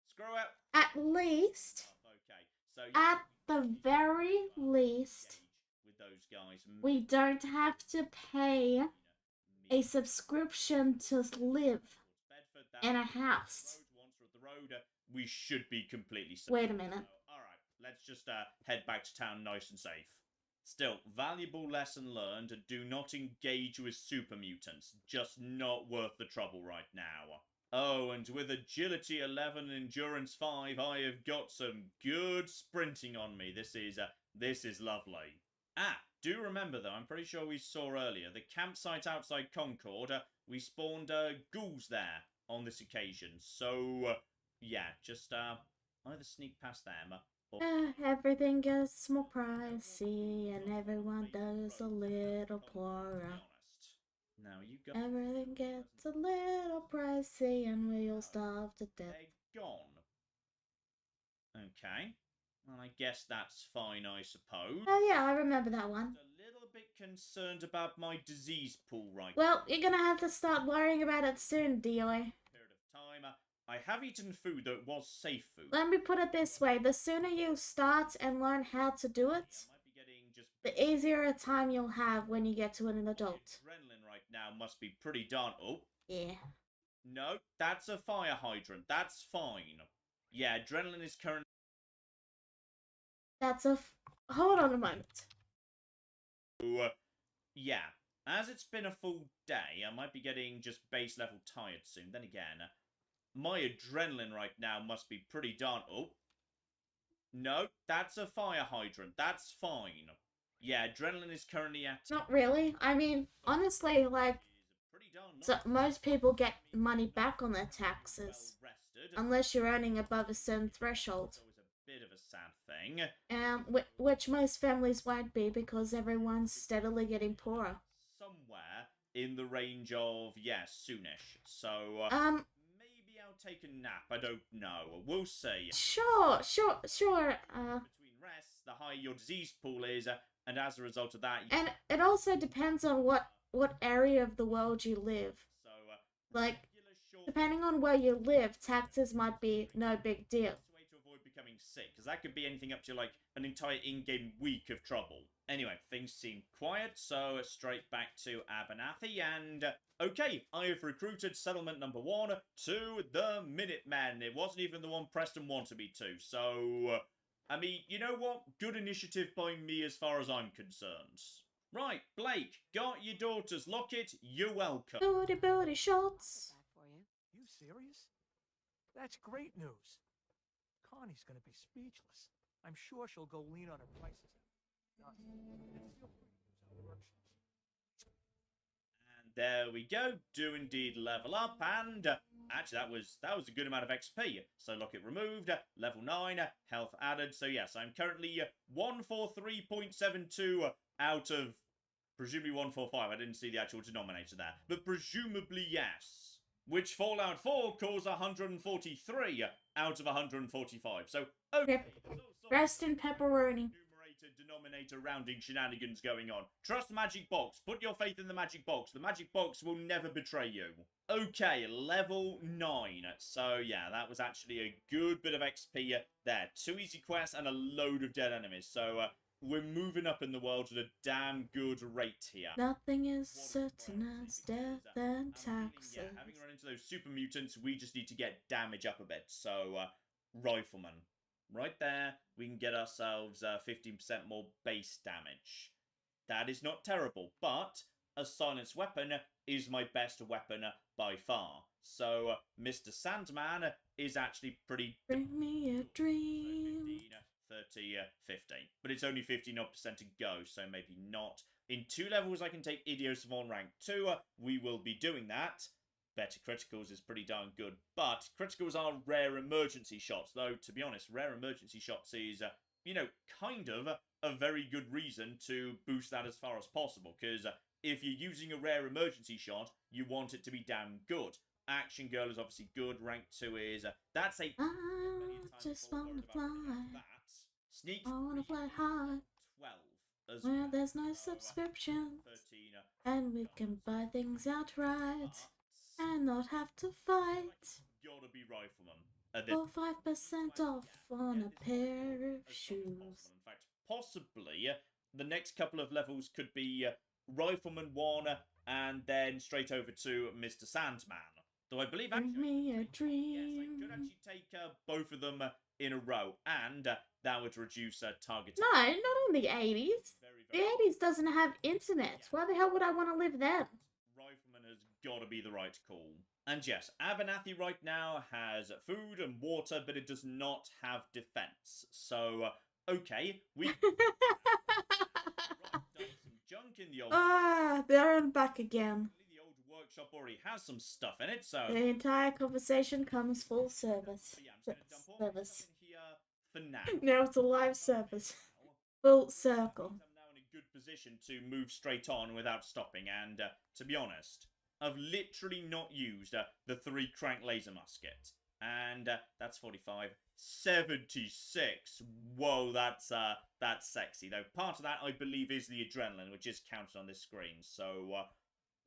Screw it. At least, Okay, so at the very least, with those guys, we don't have to pay a subscription to live in a house. We should be completely safe. Wait a minute. Alright, let's just head back to town nice and safe. Still, valuable lesson learned, do not engage with super mutants. Just not worth the trouble right now. Oh, and with agility 11 and endurance 5, I have got some good sprinting on me. This is lovely. Ah, do remember though, I'm pretty sure we saw earlier, the campsite outside Concord, we spawned ghouls there on this occasion. So, yeah, just either sneak past them Everything gets more pricey, and everyone does a little poorer. honest. Now you go. Everything gets a little pricey, and we all starve to death. They're gone. Okay. Well, I guess that's fine, I suppose. Oh yeah, I remember that one. A little bit concerned about my disease pool right Well, you're gonna have to start worrying about it soon, Dioi. period of time. I have eaten food, though it was safe food. Let me put it this way, the sooner you start and learn how to do it, I might be getting just the easier a time you'll have when you get to an adult. adrenaline right now must be pretty darn. Oh, Yeah. no, that's a fire hydrant. That's fine. Yeah, adrenaline is currently. Hold on a moment. Yeah, as it's been a full day, I might be getting just base level tired soon. Then again, my adrenaline right now must be pretty darn. Oh, no, that's a fire hydrant. That's fine. Yeah, adrenaline is currently at. Not really. I mean, honestly, like, Is pretty darn so nice. most people get money back on their taxes. Well rested. Unless you're earning above a certain threshold. It's always a bit of a sad thing. Which most families won't be because everyone's steadily getting poorer. Somewhere in the range of, yeah, soonish. So, maybe I'll take a nap. I don't know. We'll see. Sure. Between rests, the higher your disease pool is, and as a result of that, And it also depends on what area of the world you live. so, Like, regular short depending on where you live, taxes might be no big deal. best way to avoid becoming sick, because that could be anything up to like an entire in-game week of trouble. Anyway, things seem quiet, so straight back to Abernathy, and okay, I have recruited settlement number 1 to the Minutemen. It wasn't even the one Preston wanted me to, so I mean, you know what? Good initiative by me as far as I'm concerned. Right, Blake, got your daughters. Lockett, you're welcome. Booty shots. That for you. You serious? That's great news. Connie's gonna be speechless. I'm sure she'll go lean on her prices. And feel free to use our workshops. And there we go. Do indeed level up, and actually that was a good amount of XP. So Lockett removed, level 9, health added. So yes, I'm currently 143.72 out of presumably 145. I didn't see the actual denominator there, but presumably yes. Which Fallout 4 calls 143 out of 145. So okay. Yep. Rest in pepperoni. Numerator, denominator, rounding shenanigans going on. Trust the magic box. Put your faith in the magic box. The magic box will never betray you. Okay, level 9. So yeah, that was actually a good bit of XP there. 2 easy quests and a load of dead enemies. So we're moving up in the world at a damn good rate here. Nothing is certain as death and taxes. Yeah, having run into those super mutants, we just need to get damage up a bit. So, Rifleman. Right there, we can get ourselves 15% more base damage. That is not terrible, but a silenced weapon is my best weapon by far. So, Mr. Sandman is actually pretty... Bring me a dream. 15, 30, 50. But it's only 15% to go, so maybe not. In 2 levels, I can take Idios Savant rank 2. We will be doing that. Better criticals is pretty darn good. But criticals are rare emergency shots, though, to be honest, rare emergency shots is, you know, kind of a very good reason to boost that as far as possible. Because if you're using a rare emergency shot, you want it to be damn good. Action Girl is obviously good. Rank 2 is... that's a... I just wanna fly. Sneak I wanna fly 3 high. 12 as Where well. there's no So, subscription. 13, And we can buy things outright. but And not have to fight. gotta be Rifleman. And For 5% off on a pair of as shoes. possible. In fact, possibly the next couple of levels could be Rifleman 1 and then straight over to Mr. Sandman. Though I believe Bring actually, me a yes, I dream. could actually take both of them in a row, and that would reduce target. No, not in the 80s. The 80s doesn't have internet. Why the hell would I want to live then? Rifleman has got to be the right call. And yes, Abernathy right now has food and water, but it does not have defense. So, okay, we right, done some junk in the old. There and back again. The old workshop already has some stuff in it, so. The entire conversation comes full service. So yeah, I'm just gonna dump all my stuff in here, for now. Now it's a live service. Full circle. I'm now in a good position to move straight on without stopping, and to be honest, I've literally not used the 3 crank laser musket. And that's 45. 76. Whoa, that's sexy. Though part of that, I believe, is the adrenaline, which is counted on this screen. So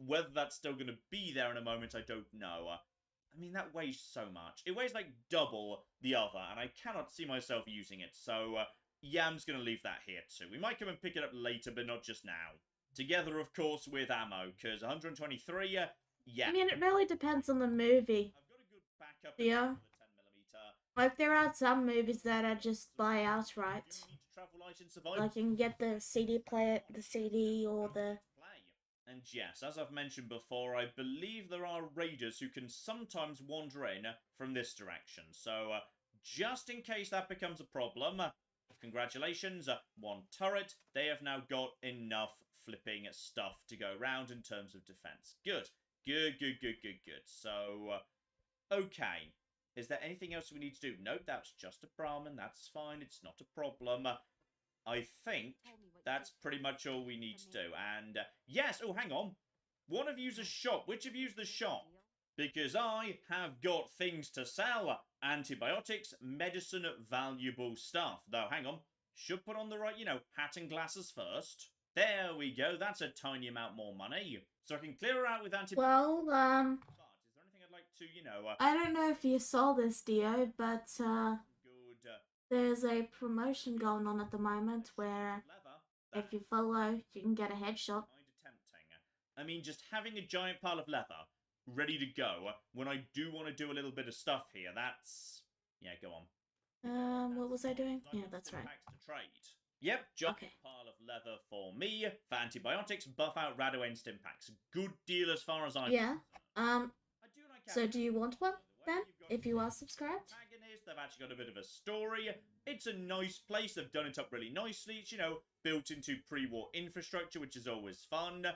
whether that's still going to be there in a moment, I don't know. I mean, that weighs so much. It weighs like double the other, and I cannot see myself using it. So yeah, I'm just going to leave that here too. We might come and pick it up later, but not just now. Together, of course, with ammo, because 123, yeah. I mean, it really depends on the movie. I've got a good backup Yeah. for the 10mm. Like, there are some movies that I just buy outright. Do we need to travel light and survive? Like, you can get the CD player, the CD, or the... Play. And yes, as I've mentioned before, I believe there are raiders who can sometimes wander in from this direction. So, just in case that becomes a problem, congratulations, 1 turret. They have now got enough flipping stuff to go around in terms of defense. Good. Good. So, okay. Is there anything else we need to do? Nope, that's just a Brahmin. That's fine. It's not a problem. I think that's pretty much all we need to do. And, yes. Oh, hang on. One of you's a shop. Which of you's the shop? Because I have got things to sell. Antibiotics, medicine, valuable stuff. Though, hang on. Should put on the right, hat and glasses first. There we go. That's a tiny amount more money. So I can clear her out with antibiotics. Well, But is there anything I'd like to, I don't know if you saw this, Dio, but, good there's a promotion going on at the moment where leather? if you follow, you can get a headshot. Kind of tempting. I mean, just having a giant pile of leather ready to go when I do want to do a little bit of stuff here, that's... Yeah, go on. What was I doing? Like Yeah, it's that's still right. packs to trade. Yep, giant Okay. pile of leather for me. For antibiotics, buff out Rado instant packs. Good deal as far as I'm Yeah. concerned. I do like So do you want one, by the way. then? You've got If you are subscribed? protagonist, they've actually got a bit of a story. It's a nice place. They've done it up really nicely. It's, built into pre-war infrastructure, which is always fun.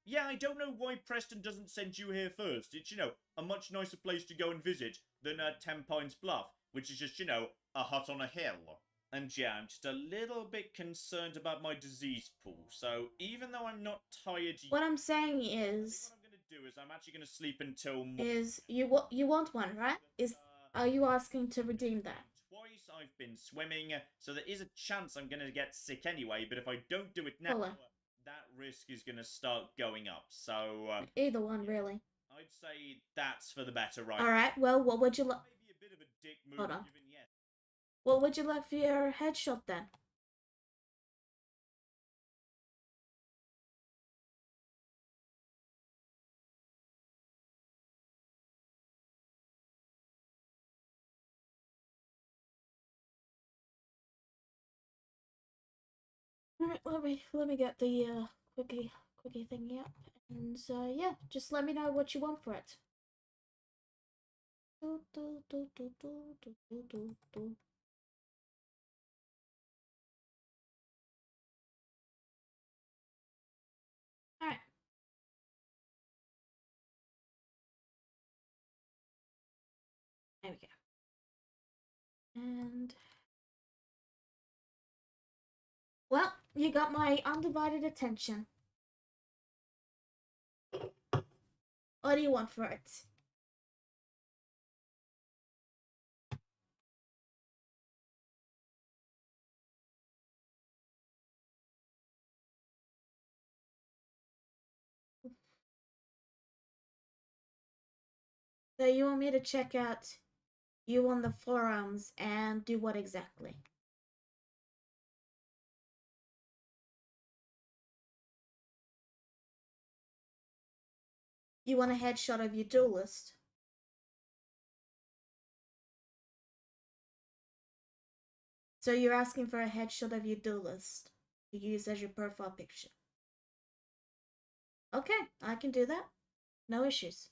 Yeah, I don't know why Preston doesn't send you here first. It's, a much nicer place to go and visit than 10 Pines Bluff, which is just, a hut on a hill. And yeah, I'm just a little bit concerned about my disease pool. So even though I'm not tired yet, What I'm saying I think is, what I'm going to do is I'm actually going to sleep until you want one, right? Are you asking to redeem that? Twice I've been swimming, so there is a chance I'm going to get sick anyway, but if I don't do it now, Hello. that risk is going to start going up. So Either one, really. I'd say that's for the better, right? Alright, well, what would you like? Maybe a bit of a dick move, Hold on. given yes. What would you like for your headshot then? Alright, let me get the quickie thingy up, and yeah, just let me know what you want for it. Alright. There we go. And well, you got my undivided attention. What do you want for it? So you want me to check out you on the forums and do what exactly? You want a headshot of your duelist? So you're asking for a headshot of your duelist to use as your profile picture? Okay, I can do that. No issues.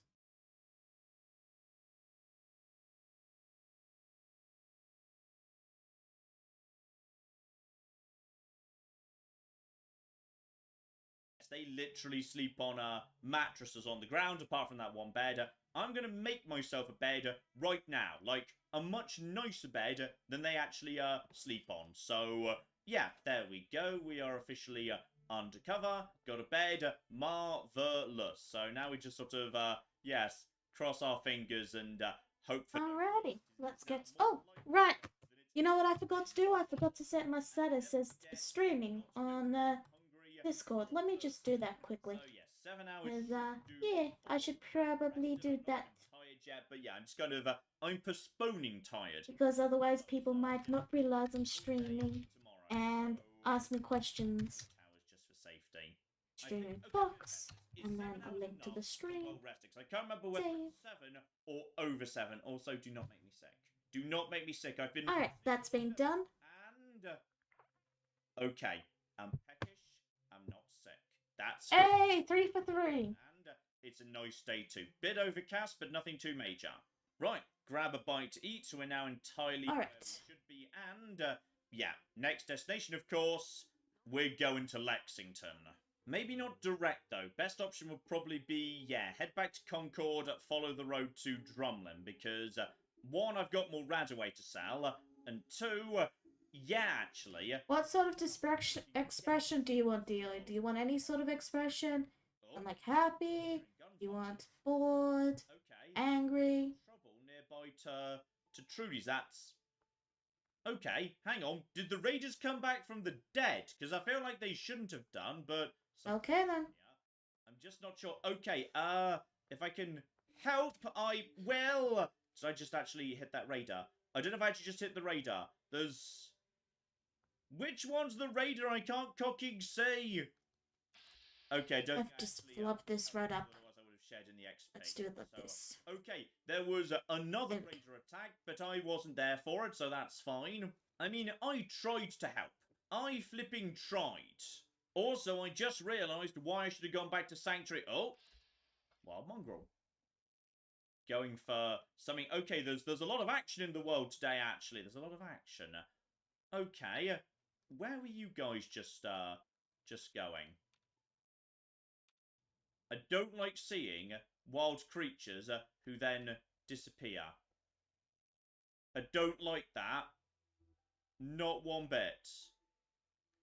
They literally sleep on mattresses on the ground, apart from that one bed. I'm going to make myself a bed right now. Like, a much nicer bed than they actually sleep on. So, yeah, there we go. We are officially undercover. Got a bed. Marvelous. So now we just sort of, yes, cross our fingers and hope for... Alrighty, let's get. Oh, right. You know what I forgot to do? I forgot to set my status as streaming on Discord. Let me just do that quickly. So, yes, 7 hours. Cause yeah, I should probably do that Tired yet, but yeah, I'm just kind of I'm postponing tired. because otherwise people might not realize I'm streaming and ask me questions. Hours just for safety. Streaming Okay, box, is and 7 then a hours link to enough the for stream. well rested? 'Cause I can't remember whether it's 7 or over 7. Also, do not make me sick. Do not make me sick. I've been. Alright, that's been done. And okay, I'm peckish. I'm not sick. That's Hey, 3 for 3. and it's a nice day too. Bit overcast, but nothing too major. Right, grab a bite to eat. So we're now entirely where we Alright. should be. And yeah, next destination, of course, we're going to Lexington. Maybe not direct though. Best option would probably be, yeah, head back to Concord, follow the road to Drumlin, because 1, I've got more Radaway to sell, and 2, yeah, actually. What sort of expression do you want, Dealer? Do you want any sort of expression? Oh, I'm like happy. You gunfire. want bored, Okay. angry? Trouble nearby to Trudy's. That's okay. Hang on. Did the Raiders come back from the dead? Because I feel like they shouldn't have done, but Okay then. I'm just not sure. Okay. If I can help, I will. Did I just actually hit that radar? I don't know if I actually just hit the radar. There's which one's the radar? I can't cocking see. Okay, don't. I've just flubbed this right up. Otherwise, I would have shared in the XP. Let's do it like So, this. Okay, there was another There we go. raider attack, but I wasn't there for it, so that's fine. I mean, I tried to help. I flipping tried. Also, I just realised why I should have gone back to Sanctuary. Oh, Wild Mongrel. Going for something. Okay, there's a lot of action in the world today. Actually, there's a lot of action. Okay, where were you guys just going? I don't like seeing wild creatures who then disappear. I don't like that. Not one bit.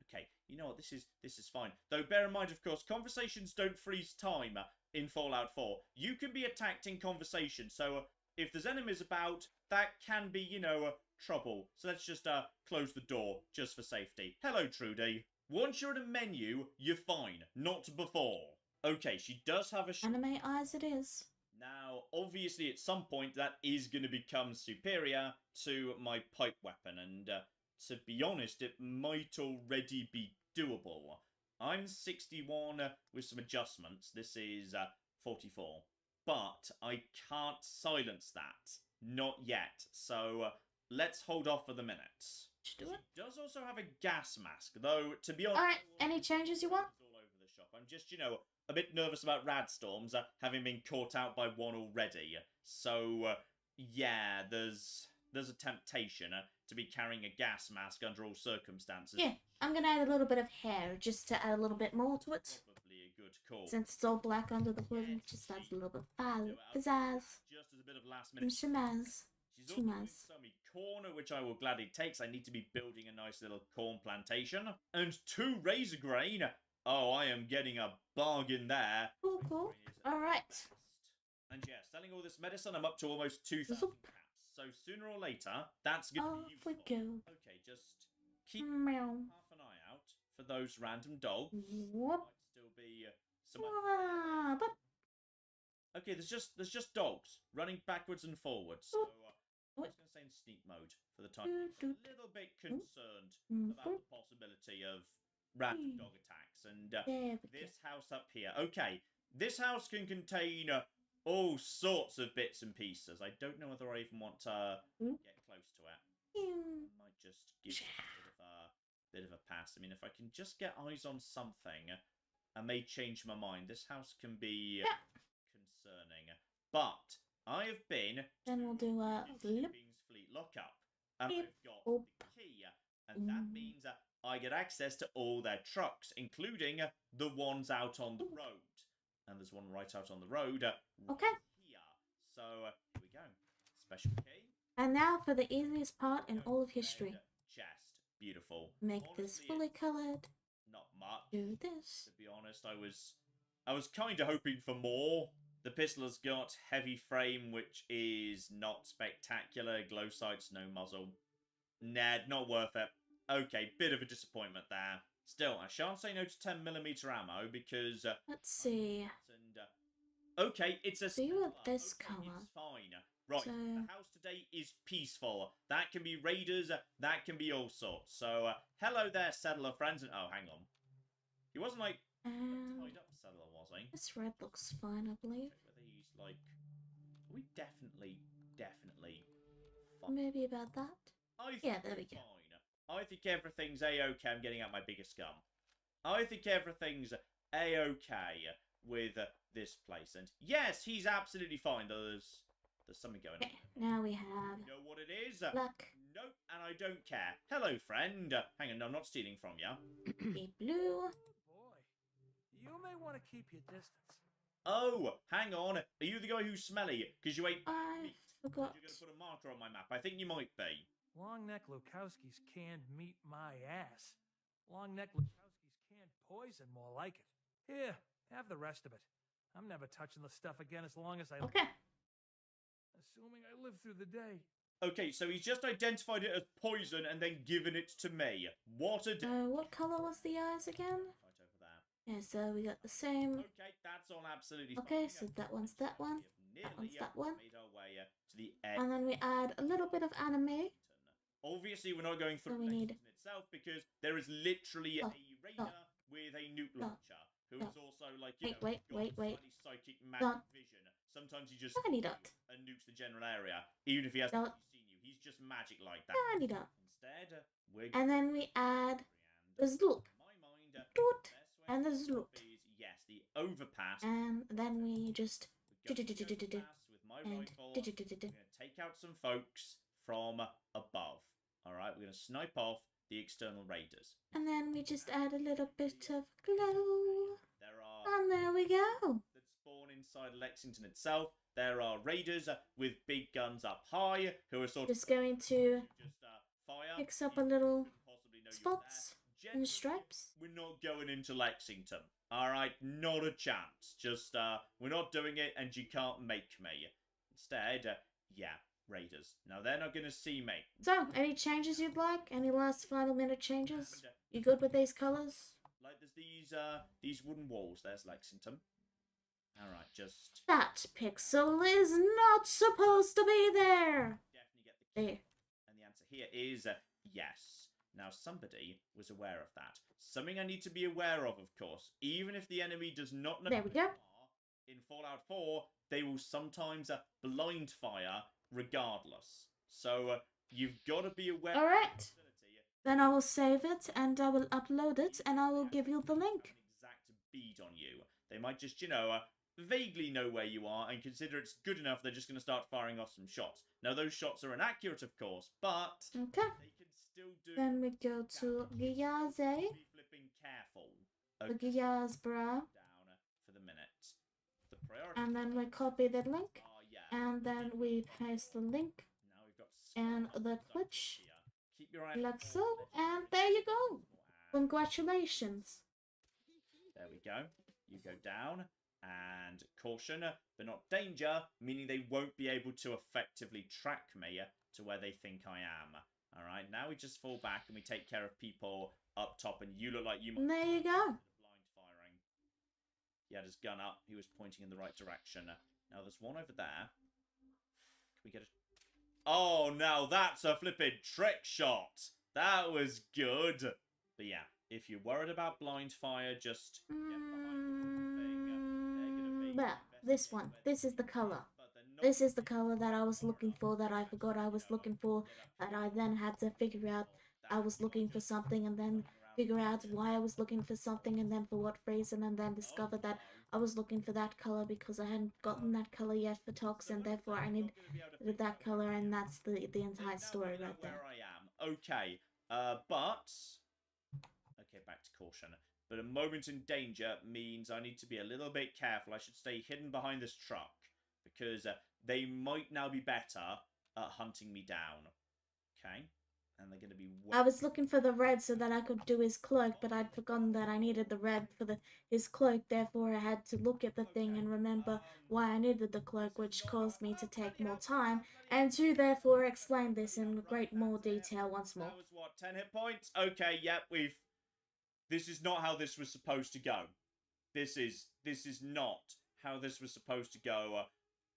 Okay, you know what? This is fine. Though bear in mind, of course, conversations don't freeze time in Fallout 4. You can be attacked in conversation, so if there's enemies about, that can be, you know, trouble. So let's just close the door, just for safety. Hello, Trudy. Once you're in a menu, you're fine. Not before. Okay, she does have a... Anime eyes it is. Now, obviously, at some point, that is going to become superior to my pipe weapon, and to be honest, it might already be doable. I'm 61 with some adjustments. This is 44. But I can't silence that. Not yet. So let's hold off for the minute. Just do it. She does also have a gas mask, though, to be honest... Alright, any changes you want? All over the shop. I'm just, you know, a bit nervous about Radstorms, having been caught out by one already. So, yeah, there's a temptation to be carrying a gas mask under all circumstances. Yeah, I'm gonna add a little bit of hair just to add a little bit more to it. Probably a good call. Since it's all black under the hood, it just adds a little bit of pizzazz. Just as a bit of last Some minute. shamaz. She's also doing Schmaz. some corn, which I will gladly take. So I need to be building a nice little corn plantation. And 2 razor grain. Oh, I am getting a bargain there. Cool, cool. Alright. And yeah, selling all this medicine, I'm up to almost 2,000 Zoop. caps. So sooner or later, that's going to Off be we useful. go. Okay, just keep Meow. half an eye out for those random dogs. Whoop. Might still be some... Ah, but Okay, there's just dogs running backwards and forwards. So I was going to say in sneak mode for the time. Doot, A little bit concerned Mm, about the possibility of random Mm. dog attacks. And there we go. this house up here. Okay, this house can contain all sorts of bits and pieces. I don't know whether I even want to Mm. get close to it. Hmm. I might just give it a bit of a pass. I mean, if I can just get eyes on something, I may change my mind. This house can be Yeah. concerning. But I have been Then we'll do a to lip. Shipping's Fleet lockup, and Beep. I've got Boop. the key, and that Mm. means I get access to all their trucks, including the ones out on the road. And there's one right out on the road. Okay. Here. So, here we go. Special key. And now for the easiest part in all of history. Red chest. Beautiful. Make this Honestly, fully it's colored. not much. Do this. To be honest, I was kind of hoping for more. The pistol has got heavy frame, which is not spectacular. Glow sights, no muzzle. Nah, not worth it. Okay, bit of a disappointment there. Still, I shan't say no to 10mm ammo because. Let's see. Okay, it's a. Do you want Stellar. this Okay, colour? It's fine. Right, So- the house today is peaceful. That can be raiders. That can be all sorts. So, hello there, settler friends. And oh, hang on. He wasn't like a tied up settler, was he? This red looks fine, I believe. Check whether he's like. Are we definitely fine? Maybe about that. I think Yeah, there we we're go. Fine. I think everything's a-okay. I'm getting out my biggest gun. I think everything's a-okay with this place. And yes, he's absolutely fine. There's something going on. Okay, now we have You know what it is? black, Nope, and I don't care. Hello, friend. Hang on, no, I'm not stealing from you. a blue. Boy, you may want to keep your distance. Oh, hang on. Are you the guy who's smelly? Because you ate I meat. forgot. You're going to put a marker on my map. I think you might be. Longneck Lukowski's canned meat my ass. Longneck Lukowski's canned poison, more like it. Here, have the rest of it. I'm never touching the stuff again as long as I Okay. Assuming I live through the day. Okay, so he's just identified it as poison and then given it to me. What a... What color was the eyes again? Right over there. Yeah, so we got the same. Okay, that's all absolutely Okay, fine. so that one's that one. We have That one's nearly, that one. made our way to the end. And then we add a little bit of anime. Obviously, we're not going through So we need- Lexington itself because there is literally Oh, a raider with a nuke launcher who is also like, you know, Wait, got wait. slightly psychic magic Dot. vision. Sometimes he just Tiny dot. and nukes the general area, even if he hasn't Dot. actually seen you. He's just magic like that. Tiny dot. Instead, we're And then we add the zloop. in my mind, Doot. best way And the to zloop. is, yes, the overpass. And then we just. We're going to the do-do-do-do-do-do. overpass with my And. rifle. We're going to take out some folks from above. Alright, we're going to snipe off the external raiders. And then we just add a little bit of glow. There are And there we go. that spawn inside Lexington itself. There are raiders with big guns up high who are sort Just going to of just fire. mix up a People little couldn't possibly know you're spots there. and Generally, stripes. We're not going into Lexington. Alright, not a chance. Just, we're not doing it and you can't make me. Instead, yeah, raiders. Now they're not going to see me. So, any changes you'd like? Any last final minute changes? You good with these colors? Like there's these wooden walls. There's Lexington. Alright, just That pixel is not supposed to be there. definitely get the key. There. And the answer here is yes. Now, somebody was aware of that. Something I need to be aware of course. Even if the enemy does not know There we where go. you are, in Fallout 4, they will sometimes blind fire regardless. So, you've got to be aware All right. of the possibility. Then I will save it and I will upload it and I will give you the link. An exact bead on you. They might just, you know, vaguely know where you are and consider it's good enough they're just going to start firing off some shots. Now, those shots are inaccurate, of course, but Okay. they can still do... Then we go to Giyaze, Be flipping careful. the Giyazbra, Down for the minute. The priority. and then we copy the link, Yeah. and then we paste the link Now we've got and Scott the up Twitch, here. Keep your eye like out for so, the and there you go. And Congratulations. there we go. You go down. And caution, but not danger, meaning they won't be able to effectively track me to where they think I am. Alright, now we just fall back and we take care of people up top, and you look like you might And there you be go. blind firing. He had his gun up, he was pointing in the right direction. Now there's one over there. Can we get a... Oh, now that's a flippin' trick shot! That was good! But yeah, if you're worried about blind fire, just get behind the thing. Well, this one. This is the color. This is the color that I was looking for, that I forgot I was looking for, that I then had to figure out I was looking for something, and then figure out why I was looking for something, and then for what reason, and then discover that I was looking for that color because I hadn't gotten that color yet for Tox, and therefore I needed that color, and that's the entire story right there. Where I am. Okay. But okay, back to caution. But a moment in danger means I need to be a little bit careful. I should stay hidden behind this truck because they might now be better at hunting me down. Okay? And they're going to be... I was looking for the red so that I could do his cloak, but I'd forgotten that I needed the red for his cloak. Therefore, I had to look at the thing and remember why I needed the cloak, which caused me to take more time, and to therefore explain this in great more detail once more. That was what, 10 hit points? Okay, yep, this is not how this was supposed to go. This is not how this was supposed to go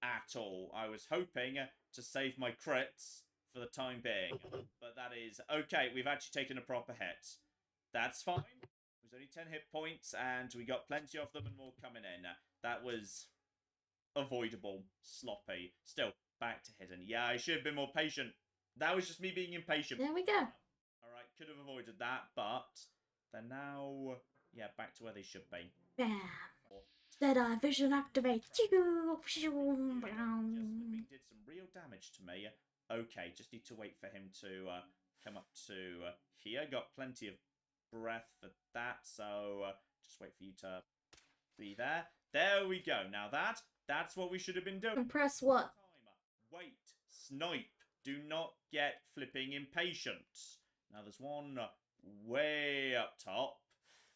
at all. I was hoping to save my crits for the time being, but that is okay. We've actually taken a proper hit. That's fine. It was only 10 hit points, and we got plenty of them and more coming in. That was avoidable, sloppy. Still, back to hidden. Yeah, I should have been more patient. That was just me being impatient. There we go. Alright, could have avoided that, but they're now, yeah, back to where they should be. Bam. Deadeye vision activate. Just the thing did some real damage to me. Okay, just need to wait for him to come up to here. Got plenty of breath for that, so just wait for you to be there. There we go. Now that's what we should have been doing. And press what? Wait, snipe. Do not get flipping impatient. Now there's one way up top,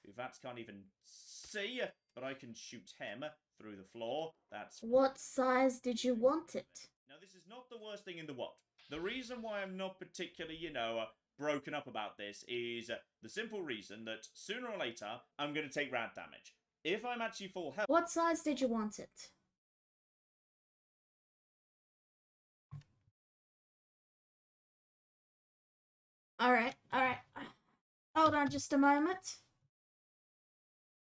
who Vats can't even see, but I can shoot him through the floor. That's... What size did you want it? Now this is not the worst thing in the world. The reason why I'm not particularly, broken up about this is the simple reason that sooner or later I'm going to take rad damage. If I'm actually full health... What size did you want it? Alright. Hold on just a moment.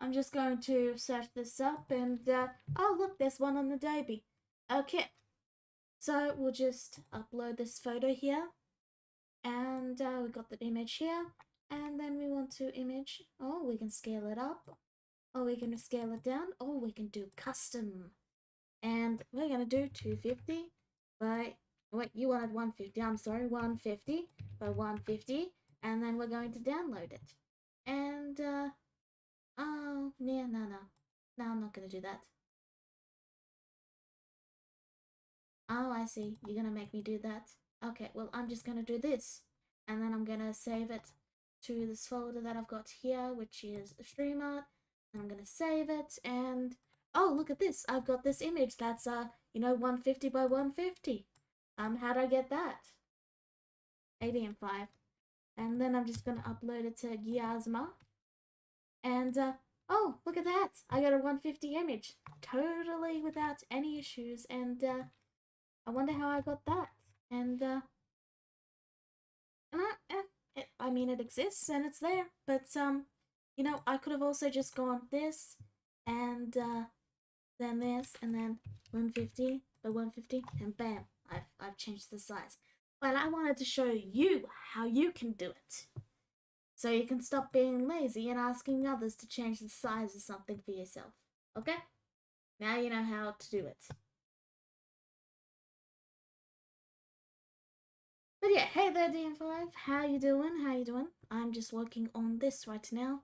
I'm just going to search this up and, oh look, there's one on the Adobe. Okay. So we'll just upload this photo here. And we got the image here. And then we want to image, oh, we can scale it up. Or we can scale it down. Or we can do custom. And we're going to do 250 by... Wait, you wanted 150. I'm sorry, 150 by 150. And then we're going to download it. And, oh, yeah, no. No, I'm not going to do that. Oh, I see. You're going to make me do that. Okay, well, I'm just going to do this. And then I'm going to save it to this folder that I've got here, which is StreamArt. And I'm going to save it. And, oh, look at this. I've got this image that's, 150 by 150. How'd I get that? ADM5. And then I'm just going to upload it to Giasma. And, oh, look at that. I got a 150 image. Totally without any issues. And, I wonder how I got that. And, I mean, it exists and it's there. But, I could have also just gone this and, then this and then 150 by 150 and bam, I've changed the size. But I wanted to show you how you can do it. So you can stop being lazy and asking others to change the size of something for yourself. Okay? Now you know how to do it. But yeah, hey there DM5, how you doing? I'm just working on this right now.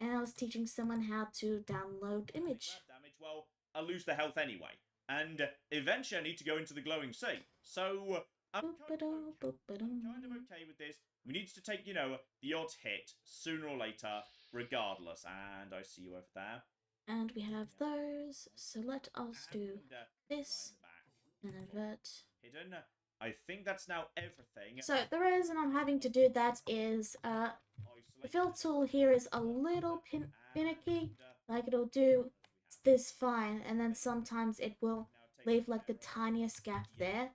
And I was teaching someone how to download image. Damage, well, I'll lose the health anyway. And eventually I need to go into the glowing sea. So I'm kind of okay with this. We need to take, the odd hit sooner or later, regardless. And I see you over there. And we have those. So let us do this and invert. Hidden. I think that's now everything. So the reason I'm having to do that is the fill tool here is a little finicky. Like it'll do this fine, and then sometimes it will leave like the tiniest gap there.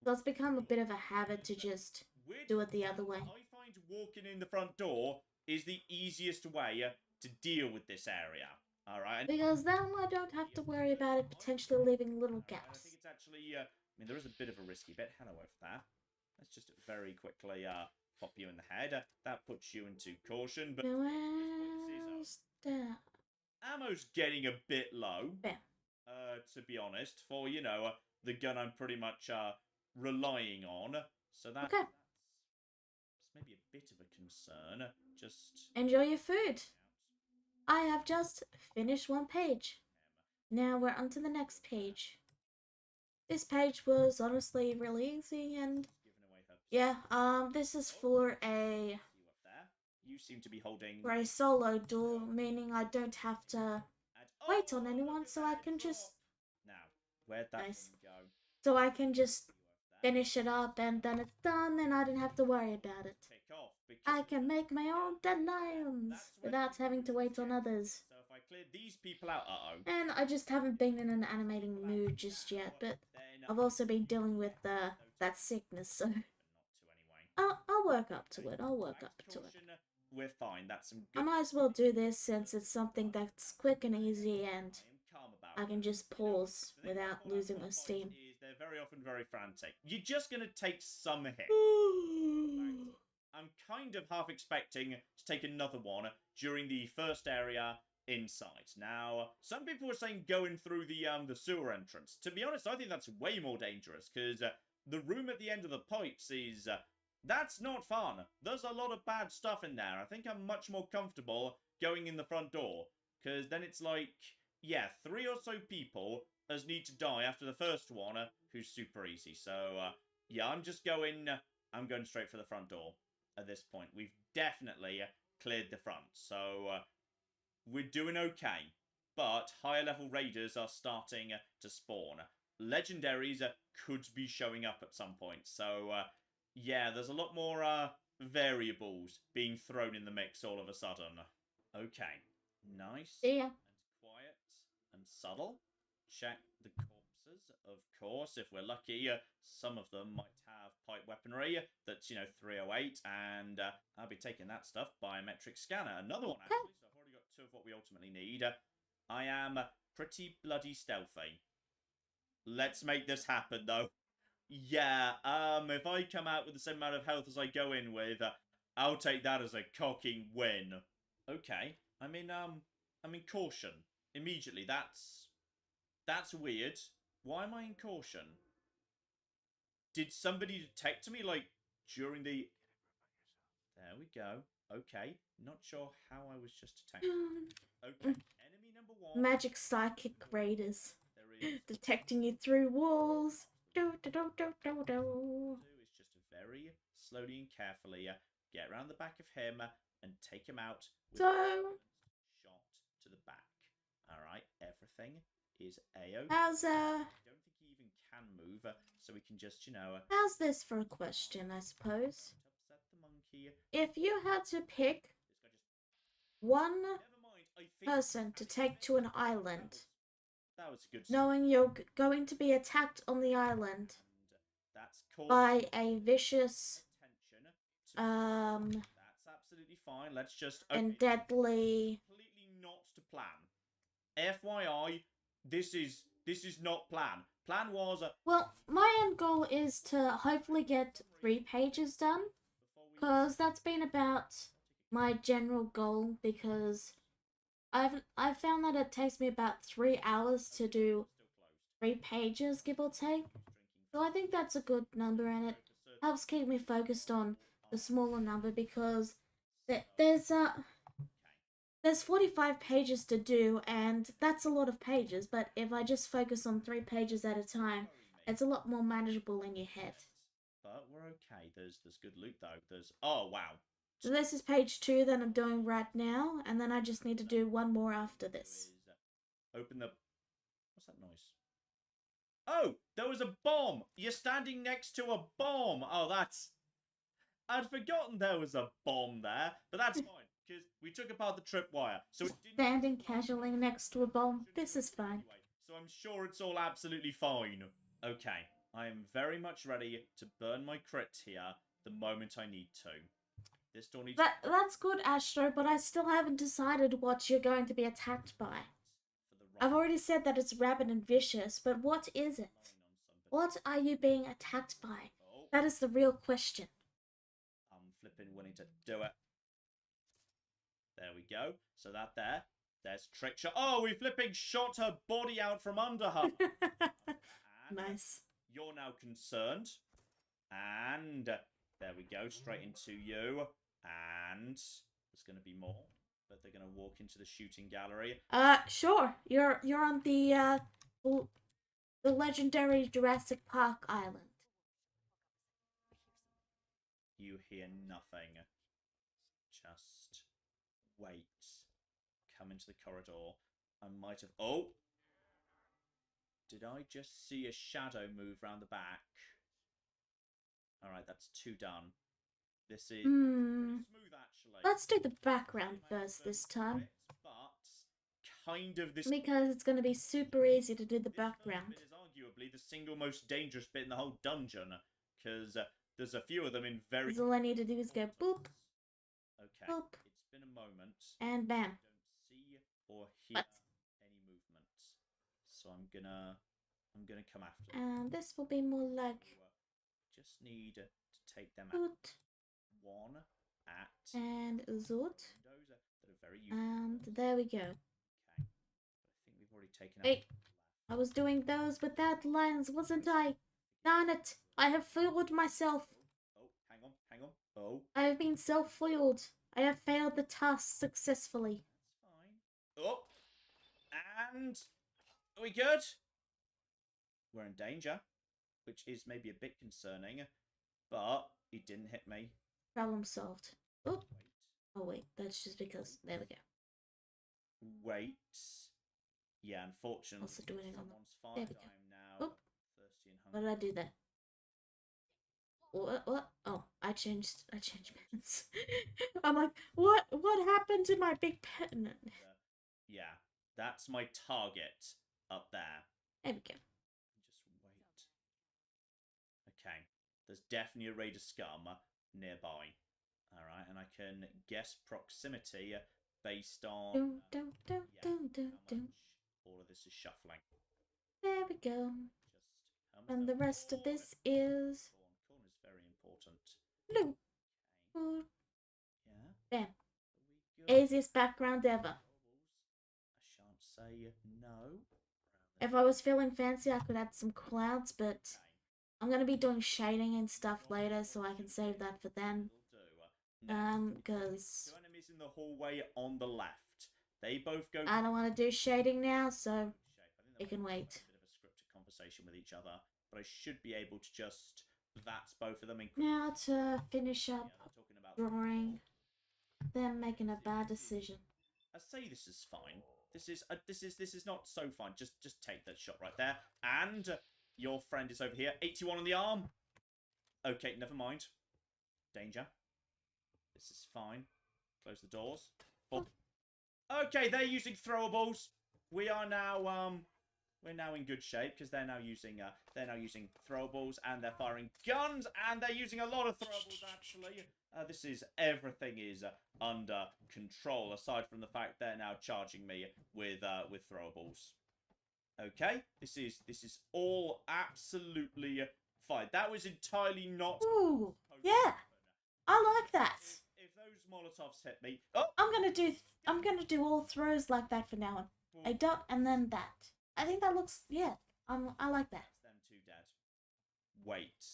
So it's become a bit of a habit to just do it the other way. I find walking in the front door is the easiest way to deal with this area. Alright? Because then I don't have to worry about it potentially leaving little I gaps. think it's actually, there is a bit of a risky bit. Hello over there. Let's just very quickly pop you in the head. That puts you into caution, but... Where's that? Ammo's getting a bit low. Bam. To be honest, for, the gun I'm pretty much relying on. So that's maybe a bit of a concern. Just... Enjoy your food. I have just finished one page. Now we're on to the next page. this page was honestly really easy, and Giving away her yeah, this is for See you up there. You seem to be holding. a solo duel, meaning I don't have to wait on anyone, look at so I that can drop. just Now, where'd that Nice. one go? just See you up there. finish it up, and then it's done, and I don't have to worry about it. Pick off because I can make my own deadlines That's when without you having to do wait on it. others. So if I clear these people out, And I just haven't been in an animating mood just yet, but then I've also been dealing with that sickness, so but not to anyway. I'll work up to it. I'll work Back up to to it. caution, we're fine. That's some I good. might as well do this since it's something that's quick and easy, and I am calm about I it. can just You know, pause the thing about without Fallout losing 4 my fights steam. is they're very often very frantic. You're just gonna take some hits. I'm kind of half expecting to take another one during the first area inside. Now, some people were saying going through the sewer entrance. To be honest, I think that's way more dangerous because the room at the end of the pipes is that's not fun. There's a lot of bad stuff in there. I think I'm much more comfortable going in the front door because then it's like, yeah, 3 or so people as need to die after the first one, who's super easy. So yeah, I'm going straight for the front door at this point. We've definitely cleared the front, so we're doing okay. But higher level raiders are starting to spawn. Legendaries could be showing up at some point, so yeah, there's a lot more variables being thrown in the mix all of a sudden. Okay, nice See ya. and quiet and subtle. Check the corpses, of course. If we're lucky, some of them might have pipe weaponry that's, 308, and I'll be taking that stuff. Biometric scanner. Another one, actually, so I've already got 2 of what we ultimately need. I am pretty bloody stealthy. Let's make this happen, though. Yeah, if I come out with the same amount of health as I go in with, I'll take that as a cocking win. Okay, I'm in caution. Immediately, that's weird. Why am I in caution? Did somebody detect me, like, during the... There we go. Okay, not sure how I was just detected. Okay, enemy number 1. Magic psychic raiders There is... detecting you through walls. Do do do do do do. Is just very slowly and carefully get around the back of him and take him out with So- a shot to the back. Alright, everything is A-OK. How's I don't think he even can move, so we can just, how's this for a question, I suppose? upset the monkey. If you had to pick This guy just... one Never mind, I think... person to take to an island, That was a good... knowing you're going to be attacked on the island And that's called... by a vicious, attention to... That's absolutely fine. Let's just... and deadly... Completely not to plan. FYI, this is not plan. Plan was Well, my end goal is to hopefully get 3 pages done, because that's been about my general goal, because I've found that it takes me about 3 hours to do 3 pages, give or take. So I think that's a good number, and it helps keep me focused on the smaller number, because there's 45 pages to do, and that's a lot of pages, but if I just focus on 3 pages at a time, it's a lot more manageable in your head. But we're okay. There's good loot though. Oh wow. So this is page 2 that I'm doing right now, and then I just need to do 1 more after this. Open the... What's that noise? Oh, there was a bomb. You're standing next to a bomb. Oh, that's... I'd forgotten there was a bomb there, but that's fine, because we took apart the tripwire, so it didn't... Standing casually next to a bomb. This is fine. Anyway, so I'm sure it's all absolutely fine. Okay, I am very much ready to burn my crit here the moment I need to. This door needs... That's good, Astro, but I still haven't decided what you're going to be attacked by. I've already said that it's rabid and vicious, but what is it? What are you being attacked by? That is the real question. I'm flipping willing to do it. There we go. So there's trick shot. Oh, we flipping shot her body out from under her. And Nice. you're now concerned. And there we go, straight into you. And there's going to be more, but they're going to walk into the shooting gallery. Sure. You're on the the legendary Jurassic Park island. You hear nothing. Just wait. Come into the corridor. I might have... Oh! Did I just see a shadow move round the back? Alright, that's 2 done. This is pretty smooth, actually. Let's do the background first this time. But kind of this... Because it's going to be super easy to do the background. This bit is arguably the single most dangerous bit in the whole dungeon. Because there's a few of them in very... Because all I need to do is go boop, Okay, boop, it's been a moment. and bam. Don't see or hear What? any movement. So I'm gonna come after them. And this will be more like Just need to take them out. boot One at and zoot. windows that are very useful. And there we go. Okay. But I think we've already taken out. Hey, I was doing those without lines, wasn't I? Darn it! I have fooled myself. Oh, hang on. Oh, I have been self-foiled. I have failed the task successfully. that's fine. Oh, and are we good? We're in danger, which is maybe a bit concerning, but he didn't hit me. Problem solved. Oh, Wait. oh wait, that's just because. There we go. Wait. Yeah, unfortunately, Also doing it on the- someone's there fired. we go. I'm now Oop. thirsty and What hungry. did I do there? What? Oh, I changed pens. I'm like, what happened to my big pen? Yeah, that's my target up there. There we go. Just wait. Okay, there's definitely a raid of scum nearby. Alright, and I can guess proximity based on Dun, dun, dun, yeah, dun, dun, how dun. much all of this is shuffling. There we go. Just help And the myself rest of forward. this is Corn is very important. blue. Okay, Ooh, yeah. bam. Are we good? Easiest background ever. I shan't say no. If I was feeling fancy, I could add some clouds, but Okay. I'm gonna be doing shading and stuff later, so I can save that for then. Will do. Cause Two enemies in the hallway on the left. They both go. I don't want to do shading now, so shape. I think it can might be wait. A bit of a scripted conversation with each other, but I should be able to just. That's both of them in. now to finish Yeah, up they're talking about drawing, then making a bad decision. I say this is fine. This is not so fine. Just take that shot right there. And your friend is over here. 81 on the arm. Okay, never mind. Danger. This is fine. Close the doors. Oh. Okay, they're using throwables. We are now we're now in good shape because they're now using throwables and they're firing guns and they're using a lot of throwables actually. Everything is under control aside from the fact they're now charging me with throwables. Okay, this is all absolutely fine. That was entirely not. Ooh, yeah, I like that. If those Molotovs hit me, oh, I'm gonna do all throws like that for now on. A dot and then that. I think that looks, yeah, I like that. That's them two dead. Wait,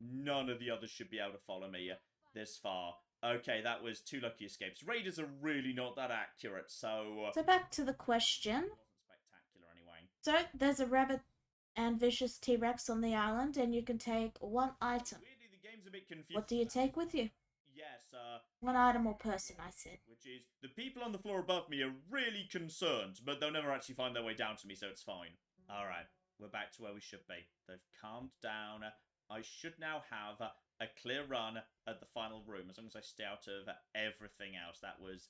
none of the others should be able to follow me this far. Okay, that was 2 lucky escapes. Raiders are really not that accurate, so So back to the question. it wasn't spectacular anyway. So there's a rabbit and vicious T-Rex on the island, and you can take one item. Weirdly, the game's a bit confused. What do you take with you? Yes, One item or person, I said. which is the people on the floor above me are really concerned, but they'll never actually find their way down to me, so it's fine. Alright, we're back to where we should be. They've calmed down. I should now have a clear run at the final room, as long as I stay out of everything else. That was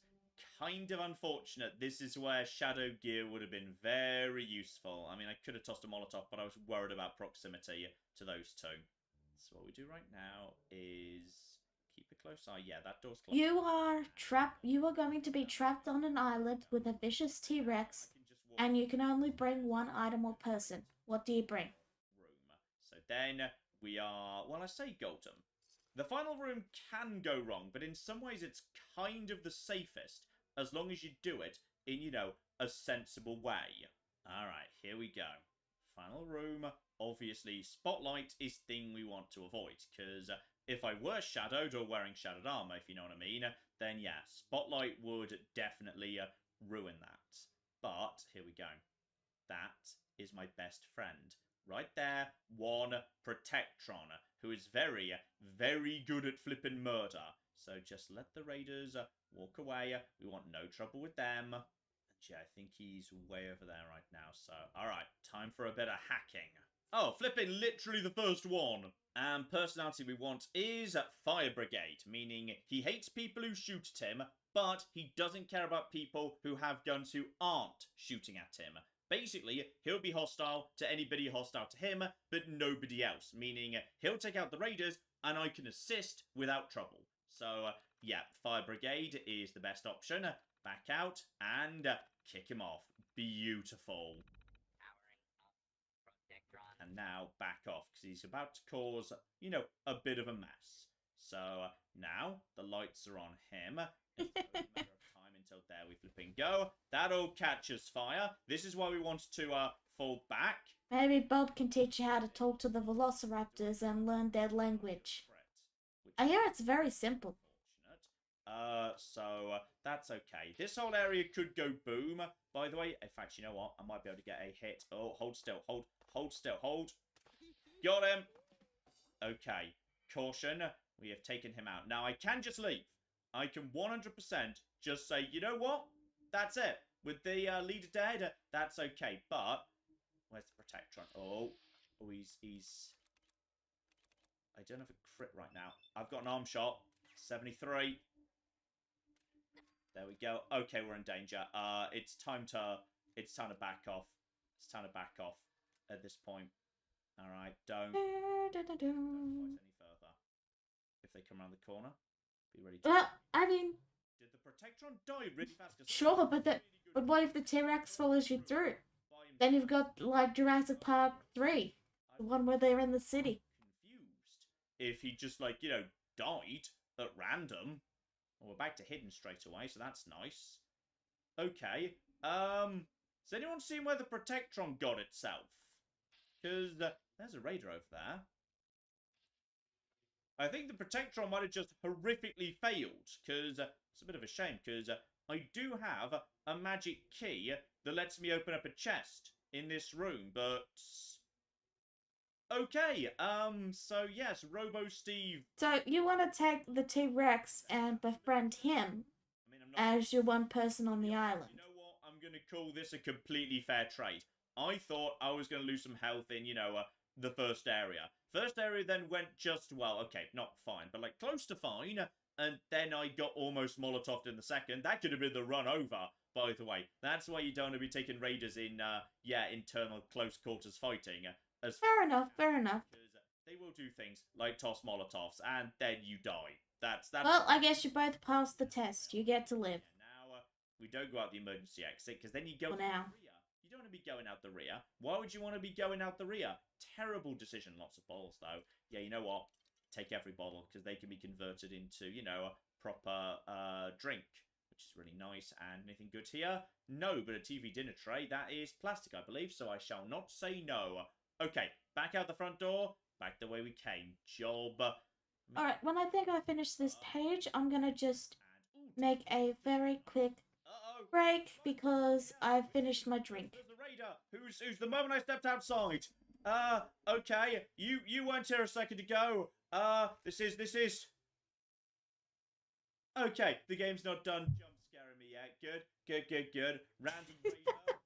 kind of unfortunate. This is where Shadow Gear would have been very useful. I mean, I could have tossed a Molotov, but I was worried about proximity to those two. So what we do right now is keep a close eye. Yeah, that door's closed. You are trapped. You are going to be trapped on an island with a vicious T-Rex, I can just walk and you can only bring one item or person. What do you bring? room. So then we are, well, I say Goldham. The final room can go wrong, but in some ways it's kind of the safest, as long as you do it in, you know, a sensible way. Alright, here we go. Final room. Obviously, Spotlight is thing we want to avoid, because if I were shadowed or wearing shadowed armor, if you know what I mean, then yeah, Spotlight would definitely ruin that. But, here we go. That is my best friend. right there, one Protectron, who is very, very good at flipping murder. So just let the raiders walk away. We want no trouble with them. Yeah, I think he's way over there right now. So, alright, time for a bit of hacking. Oh, flipping literally the first one. And personality we want is Fire Brigade, meaning he hates people who shoot at him, but he doesn't care about people who have guns who aren't shooting at him. Basically, he'll be hostile to anybody hostile to him, but nobody else, meaning he'll take out the raiders and I can assist without trouble. So, yeah, Fire Brigade is the best option. Back out and kick him off. Beautiful. And now back off, because he's about to cause, you know, a bit of a mess. So now the lights are on him. It's only a matter of time until there we flipping go. That'll catch us fire. This is why we want to fall back. Maybe Bob can teach you how to talk to the velociraptors and learn their language. I hear it's very simple. So that's okay. This whole area could go boom. By the way, in fact, you know what? I might be able to get a hit. Oh, hold still. Hold still. Hold. Got him. Okay. Caution. We have taken him out. Now, I can just leave. I can 100% just say, you know what? That's it. With the leader dead, that's okay. But, where's the Protectron? Oh, he's... I don't have a crit right now. I've got an arm shot. 73. There we go. Okay, we're in danger. It's time to back off. It's time to back off at this point. All right, don't fight any further. If they come around the corner, be ready to... Well, I mean... Did the Protectron die really fast? Sure, but what if the T-Rex follows you through? Then you've got, like, Jurassic Park 3. The one where they're in the city. Confused. If he just, like, you know, died at random... Well, we're back to hidden straight away, so that's nice. Okay. Has anyone seen where the Protectron got itself? Because there's a raider over there. I think the Protectron might have just horrifically failed, because it's a bit of a shame, because I do have a magic key that lets me open up a chest in this room, but... Okay, so yes, Robo Steve... So, you want to take the T-Rex and befriend him as your one person on the island. You know what? I'm going to call this a completely fair trade. I thought I was going to lose some health in, you know, the first area. First area then went just, well, okay, not fine, but like close to fine. And then I got almost Molotoved in the second. That could have been the run over, by the way. That's why you don't want to be taking raiders in, internal close quarters fighting. Fair enough, fair enough. Because they will do things like toss Molotovs, and then you die. That's well, I guess you both passed the test. You get to live. Now, we don't go out the emergency exit, because then you go For out now. the rear. You don't want to be going out the rear. Why would you want to be going out the rear? Terrible decision. Lots of bottles, though. Yeah, you know what? Take every bottle, because they can be converted into, you know, a proper drink, which is really nice. And anything good here? No, but a TV dinner tray. That is plastic, I believe, so I shall not say no. Okay, back out the front door, back the way we came. Job. Alright, when I think I finish this page, I'm gonna just make a very quick break because I've finished my drink. There's the raider, who's the moment I stepped outside. Okay, you weren't here a second ago. This is... Okay, the game's not done jump scaring me yet. Good. Random raider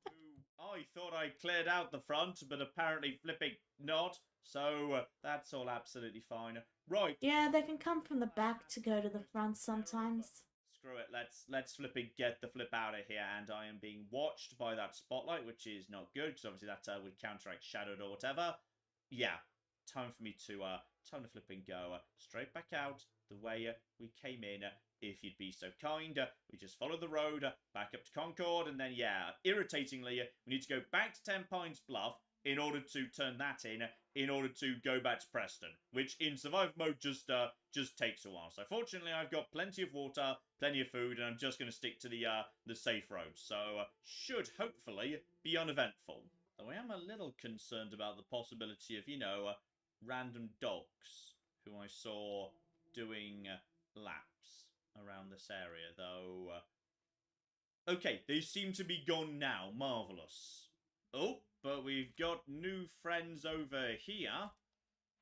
who I thought I cleared out the front, but apparently flipping not. So that's all absolutely fine. Right. Yeah, they can come from the back to go to the front sometimes. Screw it, let's flipping get the flip out of here, and I am being watched by that spotlight, which is not good, because obviously that would counteract shadowed or whatever. Yeah, time for me to flipping go straight back out the way we came in. If you'd be so kind, we just follow the road back up to Concord, and then yeah, irritatingly, we need to go back to 10 Pines Bluff in order to turn that in order to go back to Preston, which in survival mode just takes a while. So fortunately, I've got plenty of water, plenty of food, and I'm just going to stick to the safe road. So should hopefully be uneventful. Though I am a little concerned about the possibility of, you know, random dogs who I saw doing laps around this area, though. Okay, they seem to be gone now. Marvellous. Oh, but we've got new friends over here.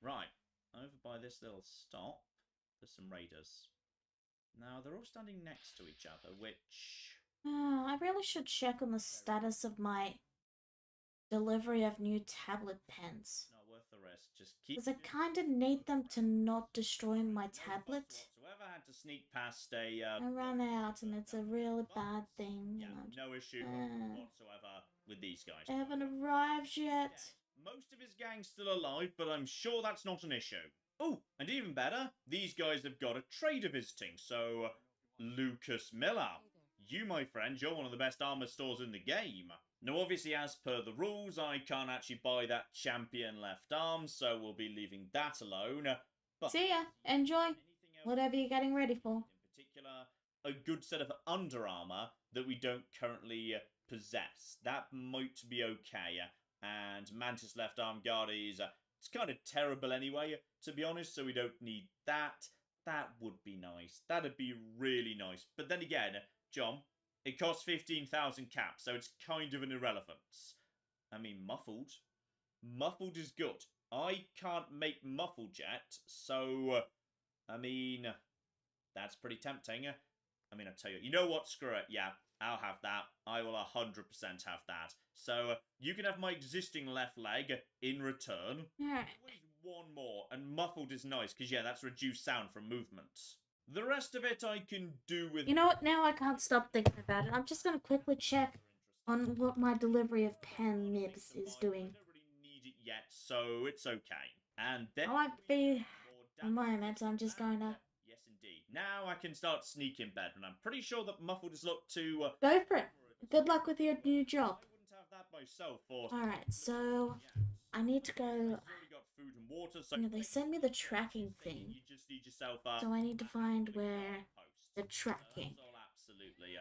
Right, over by this little stop, there's some raiders. Now, they're all standing next to each other, which... I really should check on the status of my delivery of new tablet pens. Not worth the risk. Just keep... Because I kind of need them to not destroy my tablet. Whatsoever. Had to sneak past a... I ran out and it's a really bad thing. Yeah, and no issue whatsoever with these guys. I haven't arrived yet. Most of his gang's still alive, but I'm sure that's not an issue. Oh, and even better, these guys have got a trader visiting, so... Lucas Miller. You, my friend, you're one of the best armor stores in the game. Now, obviously, as per the rules, I can't actually buy that champion left arm, so we'll be leaving that alone. But See ya. Enjoy. Whatever you're getting ready for. in particular, a good set of Under Armour that we don't currently possess. That might be okay. And Mantis left arm guard is it's kind of terrible anyway, to be honest, so we don't need that. That would be nice. That'd be really nice. But then again, John, it costs 15,000 caps, so it's kind of an irrelevance. I mean, muffled. Muffled is good. I can't make muffled yet, so... I mean, that's pretty tempting. I mean, I tell you, you know what? Screw it. Yeah, I'll have that. I will 100% have that. So, you can have my existing left leg in return. Alright. Always one more, and muffled is nice, because, yeah, that's reduced sound from movements. The rest of it I can do with... You know what? Now I can't stop thinking about it. I'm just going to quickly check on what my delivery of pen nibs is doing. I don't really need it yet, so it's okay. And then... I might be... A moment, I'm just going to... Yes, indeed. Now I can start sneaking bed, and I'm pretty sure that muffled is looked to... Go for it. Good luck with your new job. I wouldn't have that myself, for... Alright, so... I need to go... I've already got food and water, so... They send me the tracking thing. You just need yourself So I need to find where the tracking. That's all absolutely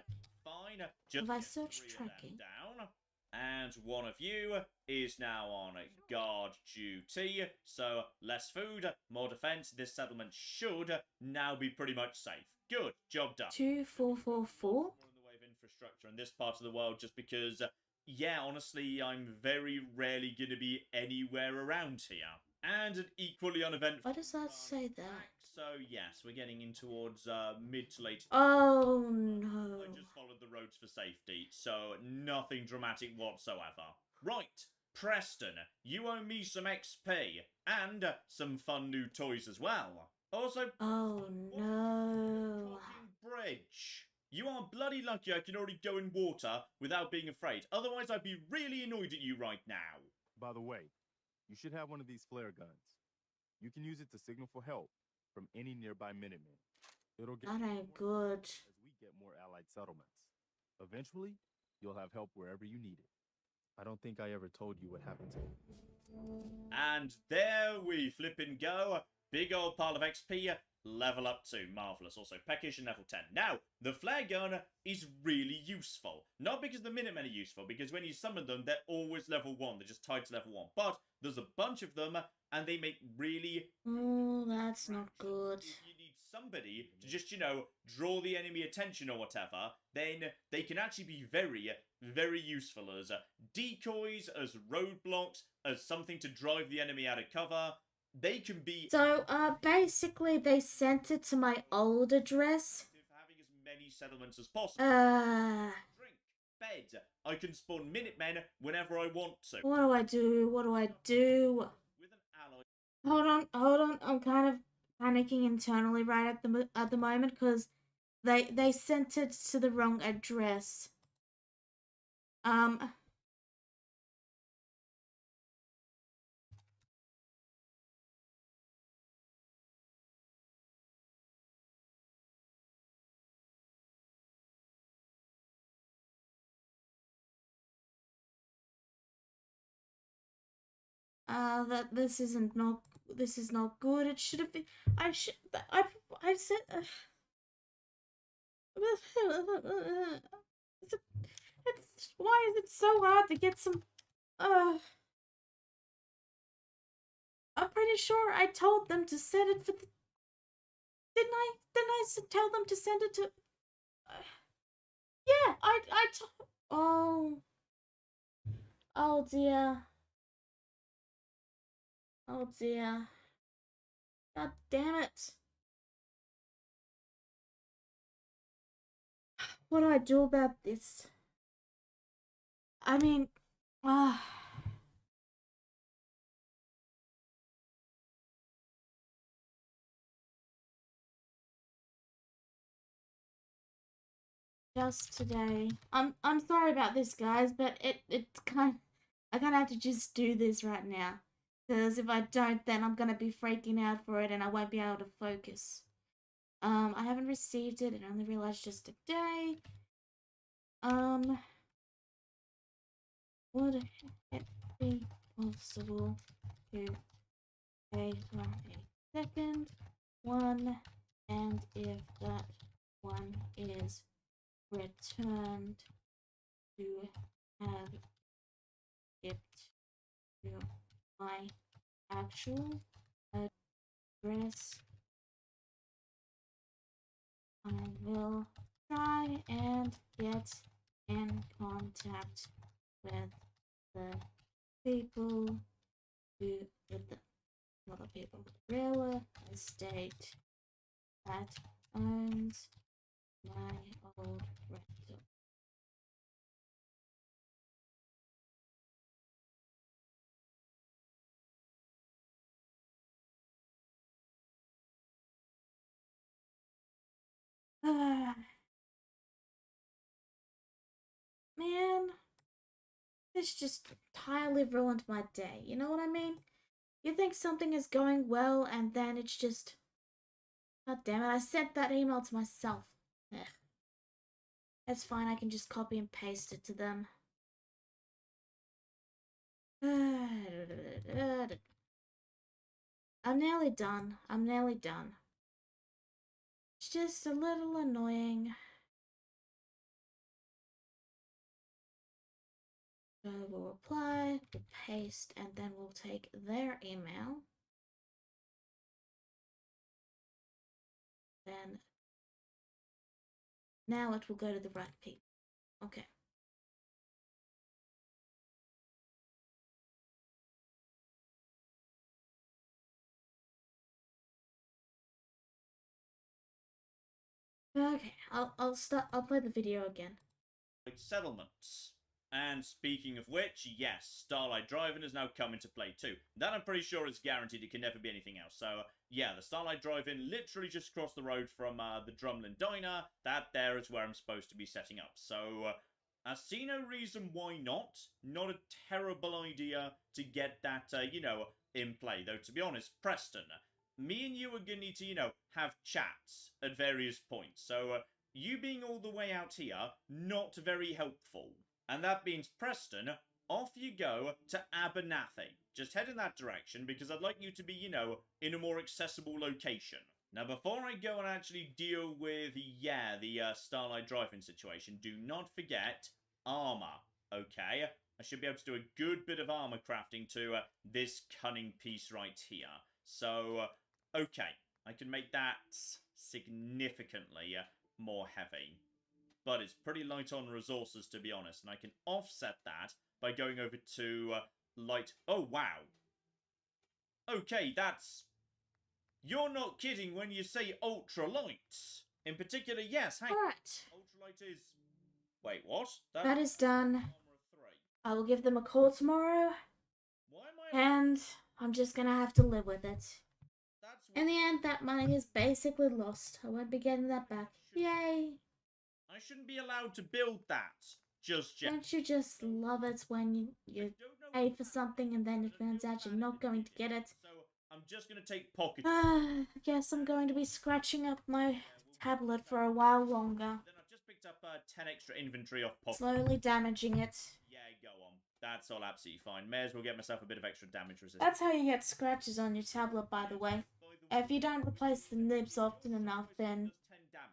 fine. Just If I get search 3 of them tracking. down. And one of you is now on guard duty. So less food, more defense. This settlement should now be pretty much safe. Good, job done. 2444. More in the way of infrastructure in this part of the world, just because, yeah, honestly, I'm very rarely going to be anywhere around here. And an equally uneventful... Why does that say that? So, yes, we're getting in towards mid to late... Oh no. I just followed the roads for safety, so nothing dramatic whatsoever. Right, Preston, you owe me some XP, and some fun new toys as well. Also, Oh no. Bridge. You are bloody lucky I can already go in water without being afraid. Otherwise, I'd be really annoyed at you right now. By the way, you should have one of these flare guns. You can use it to signal for help from any nearby Minutemen. It'll get That ain't good. as we get more allied settlements. Eventually, you'll have help wherever you need it. I don't think I ever told you what happened to me. And there we flippin' go. Big old pile of XP, level up 2. Marvellous. Also, Peckish and level 10. Now, the flare gun is really useful. Not because the Minutemen are useful, because when you summon them, they're always level 1. They're just tied to level 1. But there's a bunch of them, and they make really... Oh, that's not good. If you need somebody to just, you know, draw the enemy attention or whatever, then they can actually be very, very useful as decoys, as roadblocks, as something to drive the enemy out of cover. They can be... So, basically they sent it to my old address. having as many settlements as possible. Drink, bed. I can spawn Minutemen whenever I want to. What do I do? What do I do? With an ally. Hold on. I'm kind of panicking internally right at the moment because they sent it to the wrong address. This is not good. It should have been. I said. Why is it so hard to get some? I'm pretty sure I told them to send it for the. Didn't I tell them to send it to? Yeah, oh. Oh dear. Oh dear. God damn it. What do I do about this? I mean, ah. Just today. I'm sorry about this, guys, but it's kind. I kind of have to just do this right now, because if I don't, then I'm gonna be freaking out for it, and I won't be able to focus. I haven't received it, and I only realized just today. Would it be possible to pay for a second one, and if that one is returned, to have it to my actual address? I will try and get in contact with the people with the other people with the real estate that owns my old rental. Man, this just entirely ruined my day. You know what I mean? You think something is going well, and then it's just... God damn it, I sent that email to myself. Ugh. That's fine, I can just copy and paste it to them. I'm nearly done. I'm nearly done. It's just a little annoying. So we'll reply, we'll paste, and then we'll take their email. Then now it will go to the right people. Okay. Okay, I'll play the video again. Settlements. And speaking of which, yes, Starlight Driving has now come into play too. That I'm pretty sure is guaranteed, it can never be anything else. So, yeah, the Starlight Drive-In literally just across the road from the Drumlin Diner. That there is where I'm supposed to be setting up. So, I see no reason why not. Not a terrible idea to get that, you know, in play. Though, to be honest, Preston, me and you are going to need to, you know, have chats at various points. So, you being all the way out here, not very helpful. And that means, Preston, off you go to Abernathy. Just head in that direction, because I'd like you to be, you know, in a more accessible location. Now, before I go and actually deal with, yeah, the Starlight Drive-In situation, do not forget armor, okay? I should be able to do a good bit of armor crafting to this cunning piece right here. So, okay, I can make that significantly more heavy. But it's pretty light on resources, to be honest, and I can offset that by going over to light... Oh, wow. Okay, that's... You're not kidding when you say ultralight. In particular, yes, hang on. Alright. Ultralight is... Wait, what? That is done. Armor of 3. I will give them a call tomorrow, Why am I... and I'm just gonna have to live with it. That's In the end, that money is basically lost. I won't be getting that back. Yay! I shouldn't be allowed to build that just yet. Don't you just love it when you pay for something and then it turns out you're not going to get it? So I'm just going to take pocket. I guess I'm going to be scratching up my tablet for a while longer. Then I've just picked up 10 extra inventory off pocket. Slowly damaging it. Yeah, go on. That's all absolutely fine. May as well get myself a bit of extra damage resistance. That's how you get scratches on your tablet, by the way. If you don't replace the nibs often enough, then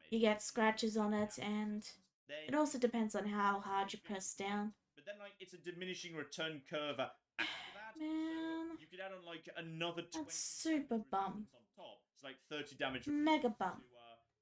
you get scratches on it, and it also depends on how hard you press down. But then, like, it's a diminishing return curve after that. Man, So you could add on, like, another 20 that's super bum. on top. It's like 30 damage. Mega bum.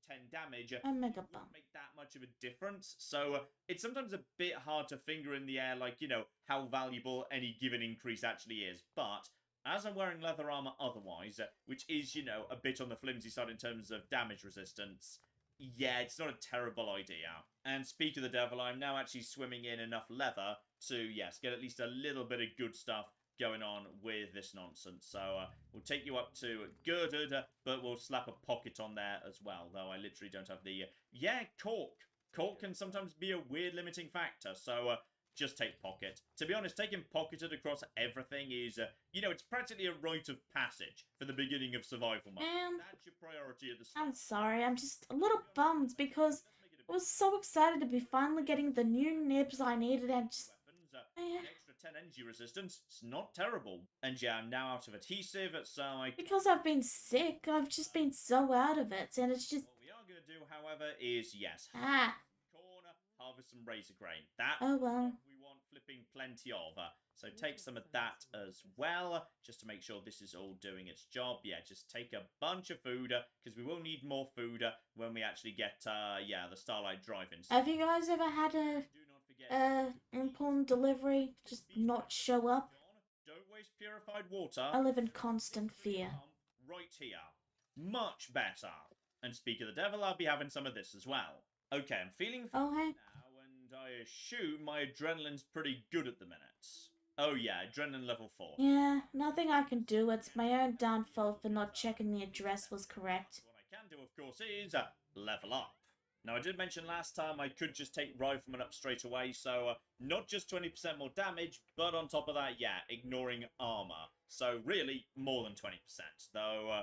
To 10 damage, A mega it wouldn't bump. make that much of a difference. So it's sometimes a bit hard to finger in the air, like, you know, how valuable any given increase actually is. But as I'm wearing leather armor otherwise, which is, you know, a bit on the flimsy side in terms of damage resistance, yeah, it's not a terrible idea. And speak of the devil, I'm now actually swimming in enough leather to, yes, get at least a little bit of good stuff going on with this nonsense. So we'll take you up to girded, but we'll slap a pocket on there as well, though I literally don't have the... yeah, cork. Cork can sometimes be a weird limiting factor, so just take pocket. To be honest, taking pocketed across everything is, you know, it's practically a rite of passage for the beginning of survival mode. That's your priority at the start. I'm sorry, I'm just a little bummed because I was so excited to be finally getting the new nibs I needed and just... Weapons, the extra 10 energy resistance, it's not terrible. And yeah, I'm now out of adhesive, so I... because I've been sick, I've just been so out of it, and it's just... What we are going to do, however, is, yes, ah, corn, harvest some razor grain. That's oh well. what we want flipping plenty of. So take some of that as well, just to make sure this is all doing its job. Yeah, just take a bunch of food, because we will need more food when we actually get, yeah, the Starlight Drive-In. Have you guys ever had a Do not forget... important delivery just not show up? Don't waste purified water. I live in constant fear. Right here. Much better. And speak of the devil, I'll be having some of this as well. Okay, I'm feeling Oh hey, now, and I assume my adrenaline's pretty good at the minute. Oh yeah, adrenaline level 4. yeah, nothing I can do, it's my own downfall for not checking the address was correct. What I can do, of course, is level up. Now, I did mention last time I could just take Rifleman up straight away, so not just 20% more damage, but on top of that, yeah, ignoring armor. So really, more than 20%, though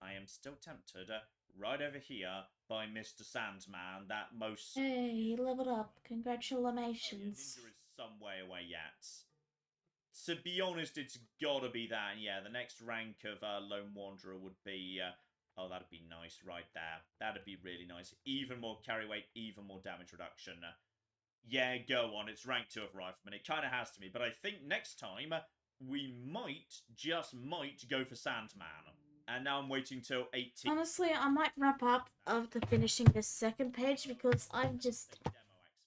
I am still tempted, right over here, by Mr. Sandman, that most... Hey, he leveled up, Oh, yeah, congratulations. Ninja is some way away yet. To be honest, it's gotta be that. Yeah, the next rank of Lone Wanderer would be... oh, that'd be nice right there. That'd be really nice. Even more carry weight, even more damage reduction. Yeah, go on. It's rank 2 of Rifleman. It kind of has to be. But I think next time, we might, just might, go for Sandman. And now I'm waiting till 18. Honestly, I might wrap up after finishing this second page because I'm just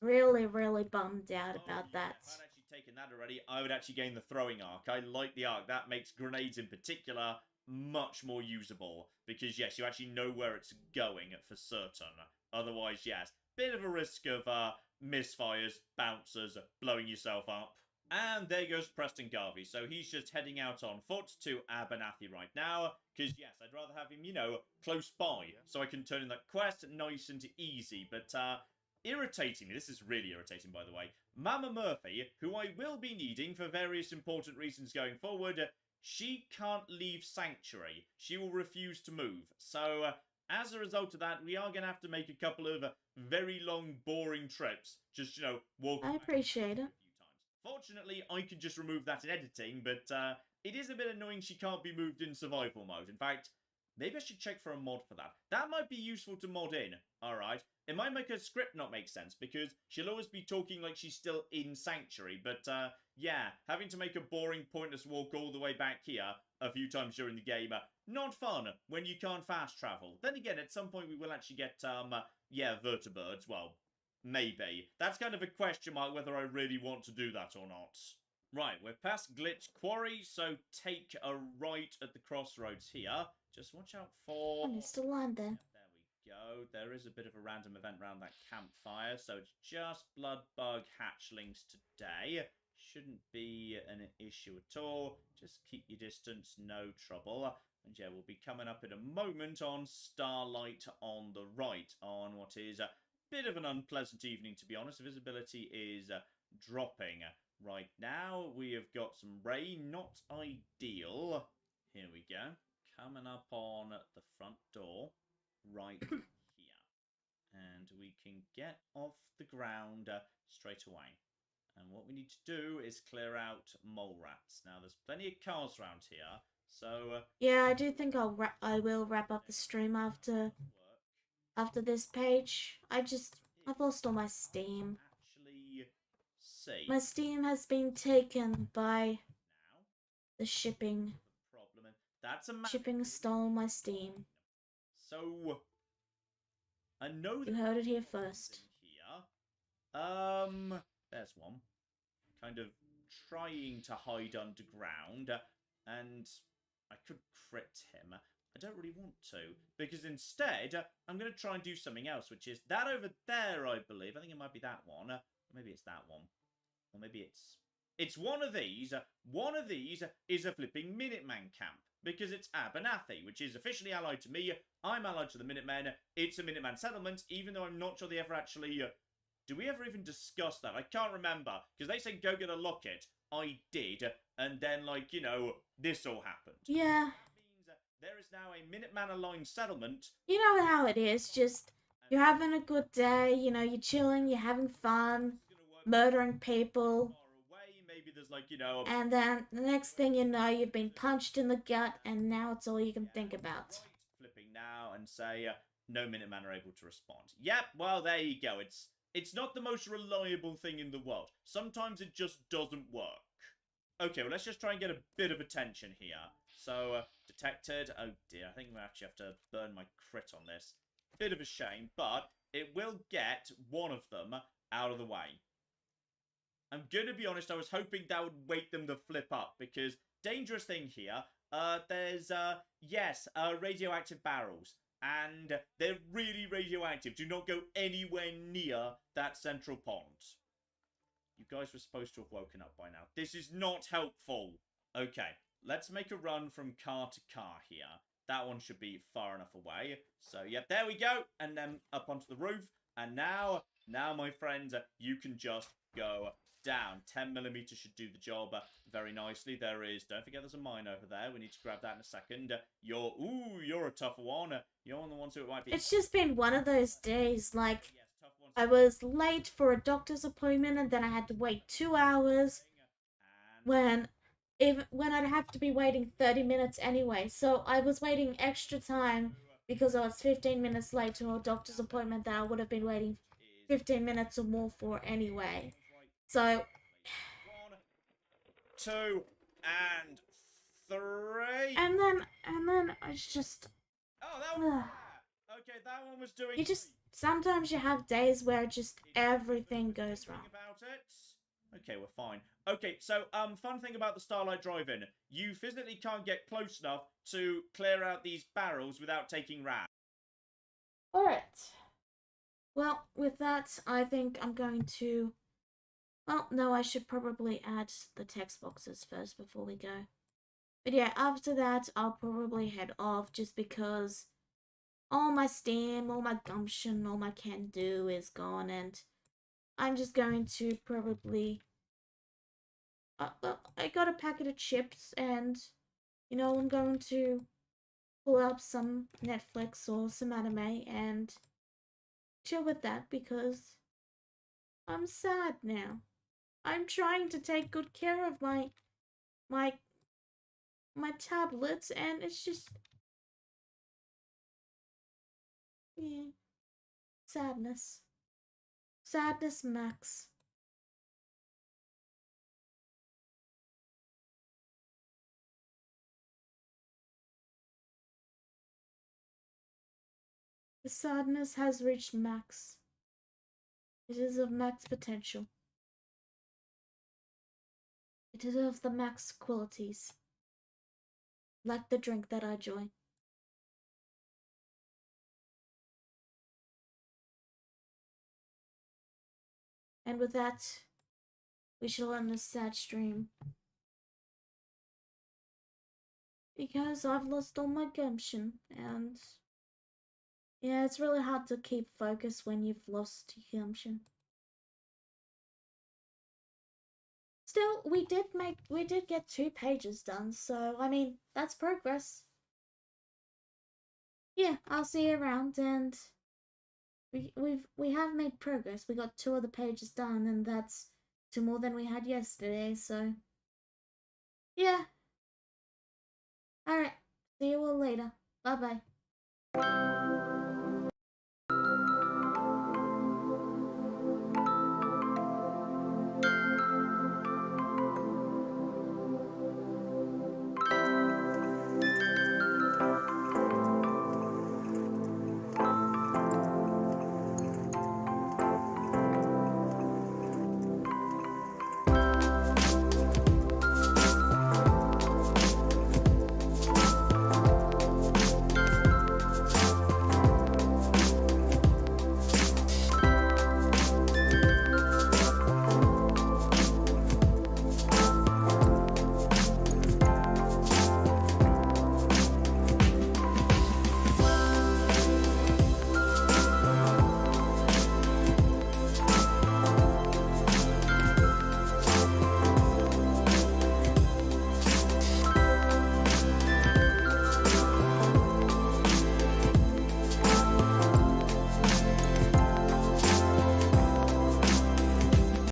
really bummed out about that. If I'd actually taken that already, I would actually gain the throwing arc. I like the arc. That makes grenades in particular much more usable. Because, yes, you actually know where it's going for certain. Otherwise, yes, bit of a risk of misfires, bouncers, blowing yourself up. And there goes Preston Garvey. So he's just heading out on foot to Abernathy right now. Because, yes, I'd rather have him, you know, close by. So I can turn in that quest nice and easy. But, irritatingly, this is really irritating, by the way, Mama Murphy, who I will be needing for various important reasons going forward, she can't leave Sanctuary. She will refuse to move. So, as a result of that, we are going to have to make a couple of very long, boring trips. Just, you know, walking I back appreciate it. a few times. Fortunately, I can just remove that in editing, but it is a bit annoying she can't be moved in survival mode. In fact, maybe I should check for a mod for that. That might be useful to mod in, alright? It might make her script not make sense, because she'll always be talking like she's still in Sanctuary, but yeah, having to make a boring, pointless walk all the way back here a few times during the game, not fun when you can't fast travel. Then again, at some point we will actually get, yeah, vertibirds, well, maybe. That's kind of a question mark whether I really want to do that or not. Right, we're past Glitch Quarry, so take a right at the crossroads here. Just watch out for... I missed a line there. There we go. There is a bit of a random event around that campfire, so it's just bloodbug hatchlings today. Shouldn't be an issue at all. Just keep your distance, no trouble. And yeah, we'll be coming up in a moment on Starlight on the right, on what is a bit of an unpleasant evening, to be honest. Visibility is dropping. Right now, we have got some rain, not ideal. Here we go. Coming up on the front door, right here. And we can get off the ground straight away. And what we need to do is clear out mole rats. Now, there's plenty of cars around here, so... Yeah, I do think I will wrap up the stream after this page. I've lost all my Steam. Actually, see. My Steam has been taken by Now, the shipping. the problem. That's a Shipping stole my Steam. So, I know You heard it here first. Here. There's one. Kind of trying to hide underground, and I could crit him. I don't really want to, because instead, I'm going to try and do something else, which is that over there, I believe. I think it might be that one. Maybe it's that one. Or maybe it's one of these. One of these is a flipping Minuteman camp, because it's Abernathy, which is officially allied to me. I'm allied to the Minutemen. It's a Minuteman settlement, even though I'm not sure they ever actually... do we ever even discuss that? I can't remember, because they said go get a locket. I did, and then, like, you know, this all happened. Yeah. That means there is now a Minuteman-aligned settlement. You know how it is, just you're having a good day, you know, you're chilling, you're having fun, murdering people, Far away, maybe there's, like, you know... and then the next thing you know, you've been punched in the gut, and now it's all you can think about. Right. Flipping now and say, no Minutemen are able to respond. Yep, well, there you go. It's not the most reliable thing in the world. Sometimes it just doesn't work. Okay, well, let's just try and get a bit of attention here. So, detected. Oh, dear. I think we actually have to burn my crit on this. Bit of a shame, but it will get one of them out of the way. I'm going to be honest, I was hoping that would wake them to flip up, because dangerous thing here, there's, yes, radioactive barrels. And they're really radioactive. Do not go anywhere near that central pond. You guys were supposed to have woken up by now. This is not helpful. Okay, let's make a run from car to car here. That one should be far enough away. So, yep, there we go. And then up onto the roof. And now, my friends, you can just go down. 10mm should do the job very nicely. There is, don't forget there's a mine over there. We need to grab that in a second. You're a tougher one. You're one of the ones who might be... It's just been one of those days, like, Yes, tough ones. I was late for a doctor's appointment, and then I had to wait 2 hours, when I'd have to be waiting 30 minutes anyway. So I was waiting extra time, because I was 15 minutes late to a doctor's appointment that I would have been waiting 15 minutes or more for anyway. So, 1, 2, and 3. and then it's just, Oh, that one. Okay, that one was doing. you just, sometimes you have days where just everything goes wrong. About it. Okay, we're fine. Okay, so fun thing about the Starlight Drive-In, you physically can't get close enough to clear out these barrels without taking RAM. Alright. Well, with that, I think I'm going to... Well, no, I should probably add the text boxes first before we go. But yeah, after that, I'll probably head off, just because all my steam, all my gumption, all my can-do is gone, and I'm just going to probably... I got a packet of chips, and, you know, I'm going to pull up some Netflix or some anime and chill with that, because I'm sad now. I'm trying to take good care of my tablets, and it's just... yeah. Sadness. Sadness max. The sadness has reached max. It is of max potential. It is of the max qualities. Like the drink that I enjoy. And with that, we shall end this sad stream. Because I've lost all my gumption, and... yeah, it's really hard to keep focus when you've lost your gumption. Still, we did get 2 pages done, so, I mean, that's progress. Yeah, I'll see you around, and we have made progress. We got 2 other pages done, and that's 2 more than we had yesterday, so... yeah. Alright, see you all later. Bye-bye.